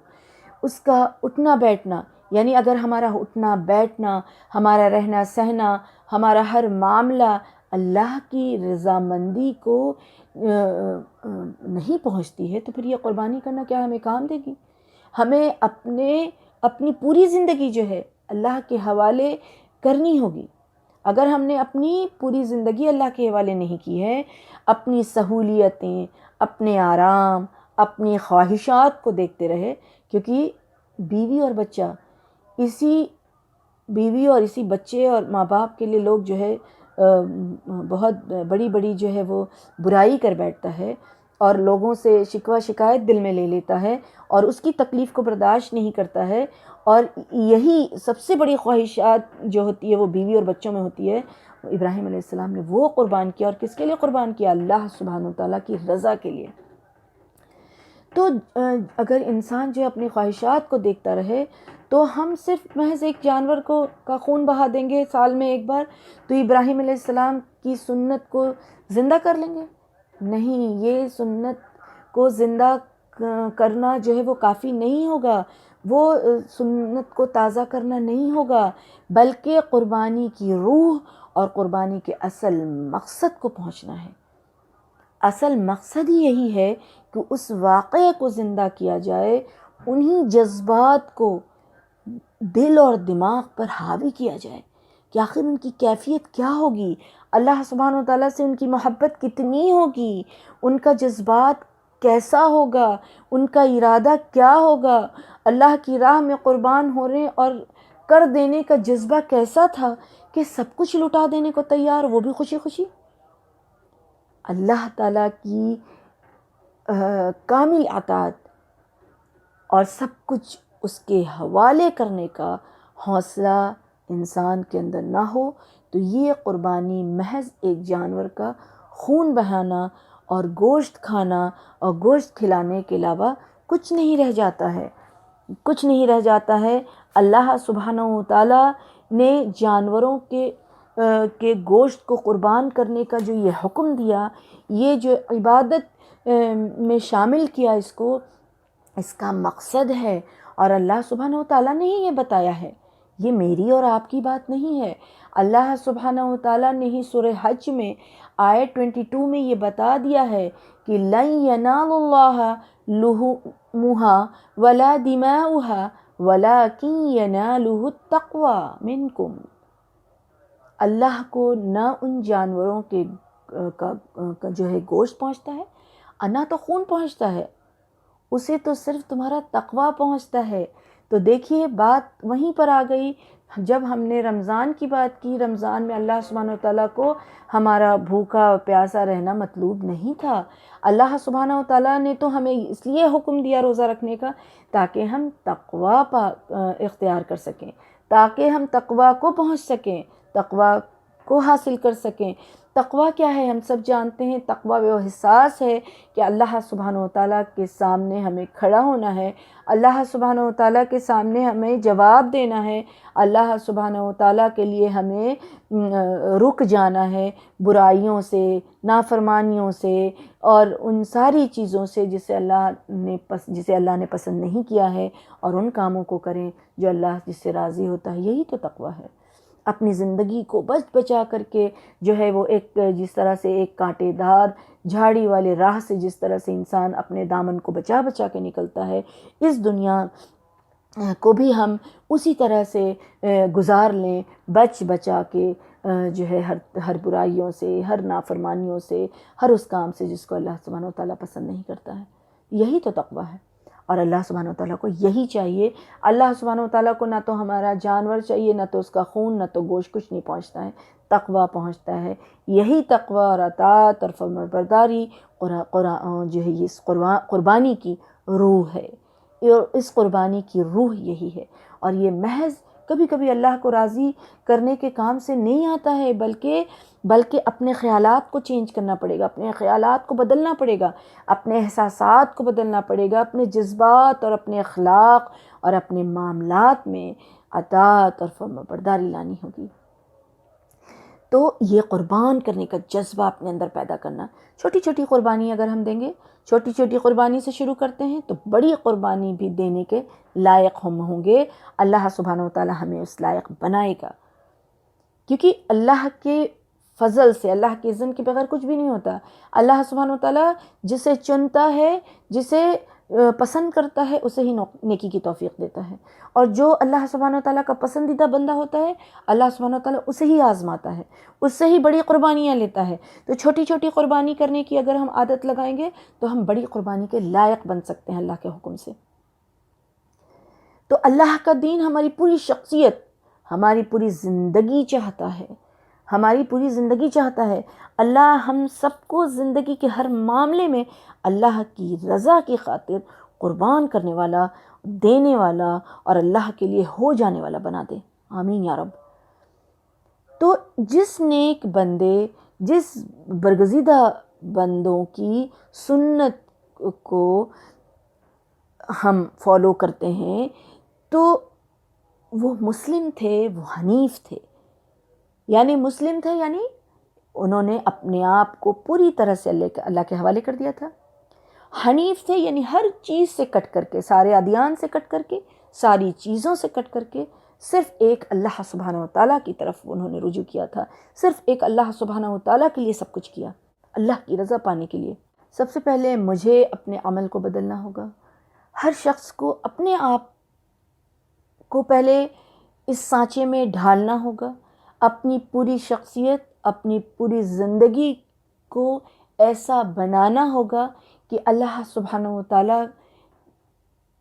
اس کا اٹھنا بیٹھنا، یعنی اگر ہمارا اٹھنا بیٹھنا، ہمارا رہنا سہنا، ہمارا ہر معاملہ اللہ کی رضامندی کو نہیں پہنچتی ہے، تو پھر یہ قربانی کرنا کیا ہمیں کام دے گی؟ ہمیں اپنی پوری زندگی جو ہے اللہ کے حوالے کرنی ہوگی۔ اگر ہم نے اپنی پوری زندگی اللہ کے حوالے نہیں کی ہے، اپنی سہولیتیں، اپنے آرام، اپنی خواہشات کو دیکھتے رہے، کیونکہ بیوی اور اسی بچے اور ماں باپ کے لیے لوگ جو ہے بہت بڑی جو ہے وہ برائی کر بیٹھتا ہے، اور لوگوں سے شکوہ شکایت دل میں لے لیتا ہے، اور اس کی تکلیف کو برداشت نہیں کرتا ہے، اور یہی سب سے بڑی خواہشات جو ہوتی ہے وہ بیوی اور بچوں میں ہوتی ہے۔ ابراہیم علیہ السلام نے وہ قربان کیا، اور کس کے لیے قربان کیا؟ اللہ سبحانہ وتعالیٰ کی رضا کے لیے۔ تو اگر انسان جو اپنی خواہشات کو دیکھتا رہے، تو ہم صرف محض ایک جانور کا خون بہا دیں گے سال میں ایک بار، تو ابراہیم علیہ السلام کی سنت کو زندہ کر لیں گے؟ نہیں، یہ سنت کو زندہ کرنا جو ہے وہ کافی نہیں ہوگا، وہ سنت کو تازہ کرنا نہیں ہوگا، بلکہ قربانی کی روح اور قربانی کے اصل مقصد کو پہنچنا ہے۔ اصل مقصد ہی یہی ہے کہ اس واقعے کو زندہ کیا جائے، انہی جذبات کو دل اور دماغ پر حاوی کیا جائے کہ آخر ان کی کیفیت کیا ہوگی، اللہ سبحانہ وتعالیٰ سے ان کی محبت کتنی ہوگی، ان کا جذبات کیسا ہوگا، ان کا ارادہ کیا ہوگا، اللہ کی راہ میں قربان ہونے اور کر دینے کا جذبہ کیسا تھا کہ سب کچھ لٹا دینے کو تیار، وہ بھی خوشی خوشی۔ اللہ تعالیٰ کی کامل اطاعت اور سب کچھ اس کے حوالے کرنے کا حوصلہ انسان کے اندر نہ ہو تو یہ قربانی محض ایک جانور کا خون بہانا اور گوشت کھانا اور گوشت کھلانے کے علاوہ کچھ نہیں رہ جاتا ہے، کچھ نہیں رہ جاتا ہے۔ اللہ سبحانہ وتعالیٰ نے جانوروں کے گوشت کو قربان کرنے کا جو یہ حکم دیا، یہ جو عبادت میں شامل کیا اس کا مقصد ہے، اور اللہ سبحانہ وتعالیٰ نے ہی یہ بتایا ہے، یہ میری اور آپ کی بات نہیں ہے۔ اللہ سبحانہ وتعالیٰ نے ہی سورہ حج میں آیت 22 میں یہ بتا دیا ہے کہ لَن يَنَالَ اللَّهَ لُحُومُهَا وَلَا دِمَاؤُهَا وَلَكِن يَنَالُهُ التَّقْوَى مِنكُمْ۔ اللہ کو نہ ان جانوروں کا جو ہے گوشت پہنچتا ہے، نہ تو خون پہنچتا ہے، اسے تو صرف تمہارا تقویٰ پہنچتا ہے۔ تو دیکھیے بات وہیں پر آ گئی، جب ہم نے رمضان کی بات کی، رمضان میں اللہ سبحانہ وتعالیٰ کو ہمارا بھوکا پیاسا رہنا مطلوب نہیں تھا۔ اللہ سبحانہ وتعالیٰ نے تو ہمیں اس لیے حکم دیا روزہ رکھنے کا تاکہ ہم تقویٰ اختیار کر سکیں، تاکہ ہم تقویٰ کو پہنچ سکیں، تقویٰ کو حاصل کر سکیں۔ تقویٰ کیا ہے؟ ہم سب جانتے ہیں، تقویٰ وہ احساس ہے کہ اللہ سبحانہ وتعالیٰ کے سامنے ہمیں کھڑا ہونا ہے، اللہ سبحانہ وتعالیٰ کے سامنے ہمیں جواب دینا ہے، اللہ سبحانہ وتعالیٰ کے لیے ہمیں رک جانا ہے برائیوں سے، نافرمانیوں سے اور ان ساری چیزوں سے جسے اللہ نے پسند نہیں کیا ہے، اور ان کاموں کو کریں جو اللہ جس سے راضی ہوتا ہے۔ یہی تو تقویٰ ہے۔ اپنی زندگی کو بچا کر کے جو ہے وہ ایک جس طرح سے ایک کانٹے دار جھاڑی والے راہ سے جس طرح سے انسان اپنے دامن کو بچا کے نکلتا ہے، اس دنیا کو بھی ہم اسی طرح سے گزار لیں، بچا کے جو ہے ہر برائیوں سے، ہر نافرمانیوں سے، ہر اس کام سے جس کو اللہ سبحانہ وتعالیٰ پسند نہیں کرتا ہے۔ یہی تو تقویٰ ہے، اور اللہ سبحانہ وتعالیٰ کو یہی چاہیے۔ اللہ سبحانہ وتعالیٰ کو نہ تو ہمارا جانور چاہیے، نہ تو اس کا خون، نہ تو گوشت، کچھ نہیں پہنچتا ہے، تقویٰ پہنچتا ہے۔ یہی تقویٰ اور اطاعت اور فرمانبرداری جو ہے یہ قربانی کی روح ہے، اس قربانی کی روح یہی ہے۔ اور یہ محض کبھی کبھی اللہ کو راضی کرنے کے کام سے نہیں آتا ہے، بلکہ اپنے خیالات کو چینج کرنا پڑے گا، اپنے خیالات کو بدلنا پڑے گا، اپنے احساسات کو بدلنا پڑے گا، اپنے جذبات اور اپنے اخلاق اور اپنے معاملات میں اطاعت اور فرمانبرداری لانی ہوگی۔ تو یہ قربان کرنے کا جذبہ اپنے اندر پیدا کرنا، چھوٹی چھوٹی قربانی اگر ہم دیں گے، چھوٹی چھوٹی قربانی سے شروع کرتے ہیں تو بڑی قربانی بھی دینے کے لائق ہم ہوں گے۔ اللہ سبحانہ وتعالیٰ ہمیں اس لائق بنائے گا، کیونکہ اللہ کے فضل سے، اللہ کے اذن کے بغیر کچھ بھی نہیں ہوتا۔ اللہ سبحانہ وتعالیٰ جسے چنتا ہے، جسے پسند کرتا ہے، اسے ہی نیکی کی توفیق دیتا ہے، اور جو اللہ سبحانہ وتعالیٰ کا پسندیدہ بندہ ہوتا ہے، اللہ سبحانہ وتعالیٰ اسے ہی آزماتا ہے، اس سے ہی بڑی قربانیاں لیتا ہے۔ تو چھوٹی چھوٹی قربانی کرنے کی اگر ہم عادت لگائیں گے تو ہم بڑی قربانی کے لائق بن سکتے ہیں اللہ کے حکم سے۔ تو اللہ کا دین ہماری پوری شخصیت، ہماری پوری زندگی چاہتا ہے، ہماری پوری زندگی چاہتا ہے۔ اللہ ہم سب کو زندگی کے ہر معاملے میں اللہ کی رضا کی خاطر قربان کرنے والا، دینے والا اور اللہ کے لیے ہو جانے والا بنا دے، آمین یا رب۔ تو جس نیک بندے، جس برگزیدہ بندوں کی سنت کو ہم فالو کرتے ہیں تو وہ مسلم تھے، وہ حنیف تھے۔ یعنی مسلم تھے یعنی انہوں نے اپنے آپ کو پوری طرح سے اللہ کے حوالے کر دیا تھا۔ حنیف تھے یعنی ہر چیز سے کٹ کر کے، سارے ادیان سے کٹ کر کے ساری چیزوں سے کٹ کر کے صرف ایک اللہ سبحانہ و تعالیٰ کی طرف انہوں نے رجوع کیا تھا، صرف ایک اللہ سبحانہ و تعالیٰ کے لیے سب کچھ کیا، اللہ کی رضا پانے کے لیے۔ سب سے پہلے مجھے اپنے عمل کو بدلنا ہوگا۔ ہر شخص کو اپنے آپ کو پہلے اس سانچے میں ڈھالنا ہوگا، اپنی پوری شخصیت، اپنی پوری زندگی کو ایسا بنانا ہوگا کہ اللہ سبحانہ و تعالیٰ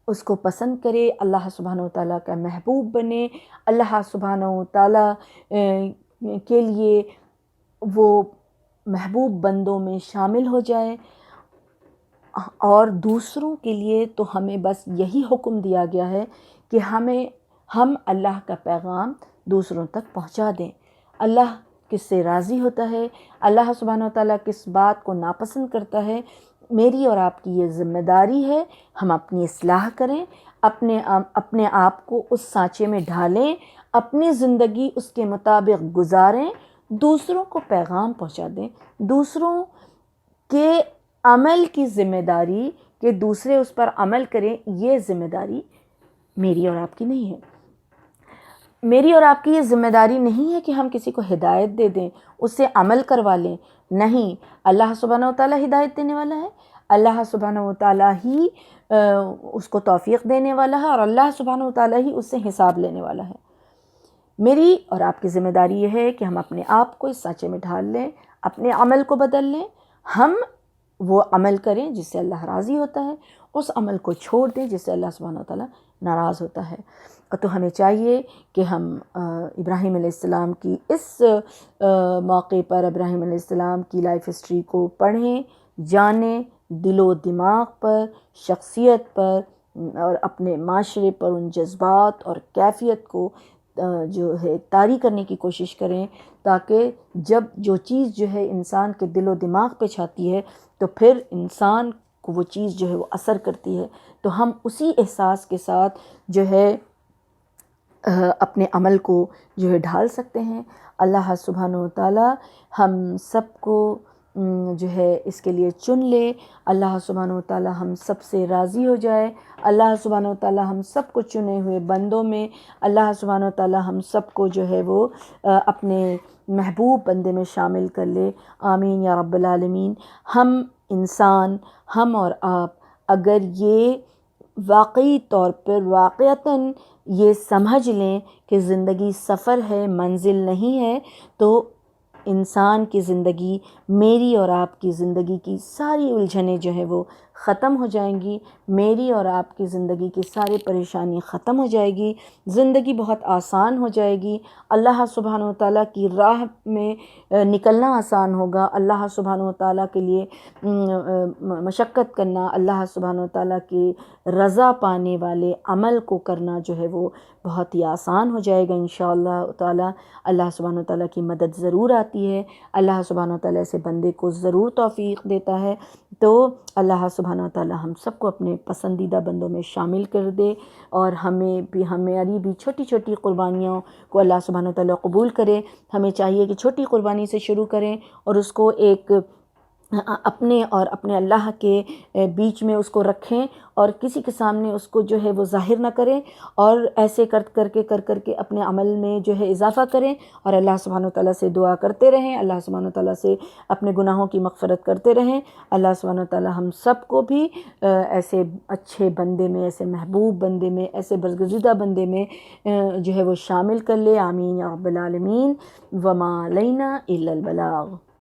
اس کو پسند کرے، اللہ سبحانہ و تعالیٰ کا محبوب بنے، اللہ سبحانہ و تعالیٰ کے لیے وہ محبوب بندوں میں شامل ہو جائے۔ اور دوسروں کے لیے تو ہمیں بس یہی حکم دیا گیا ہے کہ ہم اللہ کا پیغام دوسروں تک پہنچا دیں۔ اللہ کس سے راضی ہوتا ہے، اللہ سبحانہ و تعالیٰ کس بات کو ناپسند کرتا ہے، میری اور آپ کی یہ ذمہ داری ہے۔ ہم اپنی اصلاح کریں، اپنے آپ کو اس سانچے میں ڈھالیں، اپنی زندگی اس کے مطابق گزاریں، دوسروں کو پیغام پہنچا دیں۔ دوسروں کے عمل کی ذمہ داری کہ دوسرے اس پر عمل کریں، یہ ذمہ داری میری اور آپ کی نہیں ہے۔ میری اور آپ کی یہ ذمہ داری نہیں ہے کہ ہم کسی کو ہدایت دے دیں، اس سے عمل کروا لیں، نہیں، اللہ سبحانہ و تعالیٰ ہدایت دینے والا ہے، اللہ سبحانہ و تعالیٰ ہی اس کو توفیق دینے والا ہے، اور اللہ سبحانہ و تعالیٰ ہی اس سے حساب لینے والا ہے۔ میری اور آپ کی ذمہ داری یہ ہے کہ ہم اپنے آپ کو اس سانچے میں ڈھال لیں، اپنے عمل کو بدل لیں، ہم وہ عمل کریں جس سے اللہ راضی ہوتا ہے، اس عمل کو چھوڑ دیں جس سے اللہ سبحانہ و تعالیٰ ناراض ہوتا ہے۔ تو ہمیں چاہیے کہ ہم ابراہیم علیہ السلام کی اس موقع پر ابراہیم علیہ السلام کی لائف ہسٹری کو پڑھیں، جانیں، دل و دماغ پر، شخصیت پر اور اپنے معاشرے پر ان جذبات اور کیفیت کو جو ہے طاری کرنے کی کوشش کریں، تاکہ جب جو چیز جو ہے انسان کے دل و دماغ پہ چھاتی ہے تو پھر انسان کو وہ چیز جو ہے وہ اثر کرتی ہے، تو ہم اسی احساس کے ساتھ جو ہے اپنے عمل کو جو ہے ڈھال سکتے ہیں۔ اللہ سبحانہ و تعالیٰ ہم سب کو جو ہے اس کے لیے چن لے، اللہ سبحانہ و تعالیٰ ہم سب سے راضی ہو جائے، اللہ سبحانہ و تعالیٰ ہم سب کو چنے ہوئے بندوں میں، اللہ سبحانہ و تعالیٰ ہم سب کو جو ہے وہ اپنے محبوب بندے میں شامل کر لے، آمین یا رب العالمین۔ ہم انسان، ہم اور آپ اگر یہ واقعی طور پر واقعتاً یہ سمجھ لیں کہ زندگی سفر ہے، منزل نہیں ہے، تو انسان کی زندگی، میری اور آپ کی زندگی کی ساری الجھنیں جو ہے وہ ختم ہو جائیں گی، میری اور آپ کی زندگی کی ساری پریشانی ختم ہو جائے گی، زندگی بہت آسان ہو جائے گی، اللہ سبحانہ و تعالیٰ کی راہ میں نکلنا آسان ہوگا، اللہ سبحانہ و تعالیٰ کے لیے مشقت کرنا، اللہ سبحانہ و تعالیٰ کی رضا پانے والے عمل کو کرنا جو ہے وہ بہت ہی آسان ہو جائے گا انشاءاللہ تعالیٰ۔ اللہ سبحانہ و تعالیٰ کی مدد ضرور آتی ہے، اللہ سبحانہ و تعالیٰ سے بندے کو ضرور توفیق دیتا ہے، تو اللہ سبحانہ و تعالیٰ ہم سب کو اپنے پسندیدہ بندوں میں شامل کر دے، اور ہماری بھی چھوٹی چھوٹی قربانیوں کو اللہ سبحانہ و تعالیٰ قبول کرے۔ ہمیں چاہیے کہ چھوٹی قربانی سے شروع کریں اور اس کو ایک اپنے اور اپنے اللہ کے بیچ میں اس کو رکھیں، اور کسی کے سامنے اس کو جو ہے وہ ظاہر نہ کریں، اور ایسے کر کے اپنے عمل میں جو ہے اضافہ کریں، اور اللہ سبحانہ و تعالیٰ سے دعا کرتے رہیں، اللہ سبحانہ و تعالیٰ سے اپنے گناہوں کی مغفرت کرتے رہیں۔ اللہ سبحانہ و تعالیٰ ہم سب کو بھی ایسے اچھے بندے میں، ایسے محبوب بندے میں، ایسے برگزیدہ بندے میں جو ہے وہ شامل کر لے، آمین یا رب العالمین۔ وما علینا الا البلاغ۔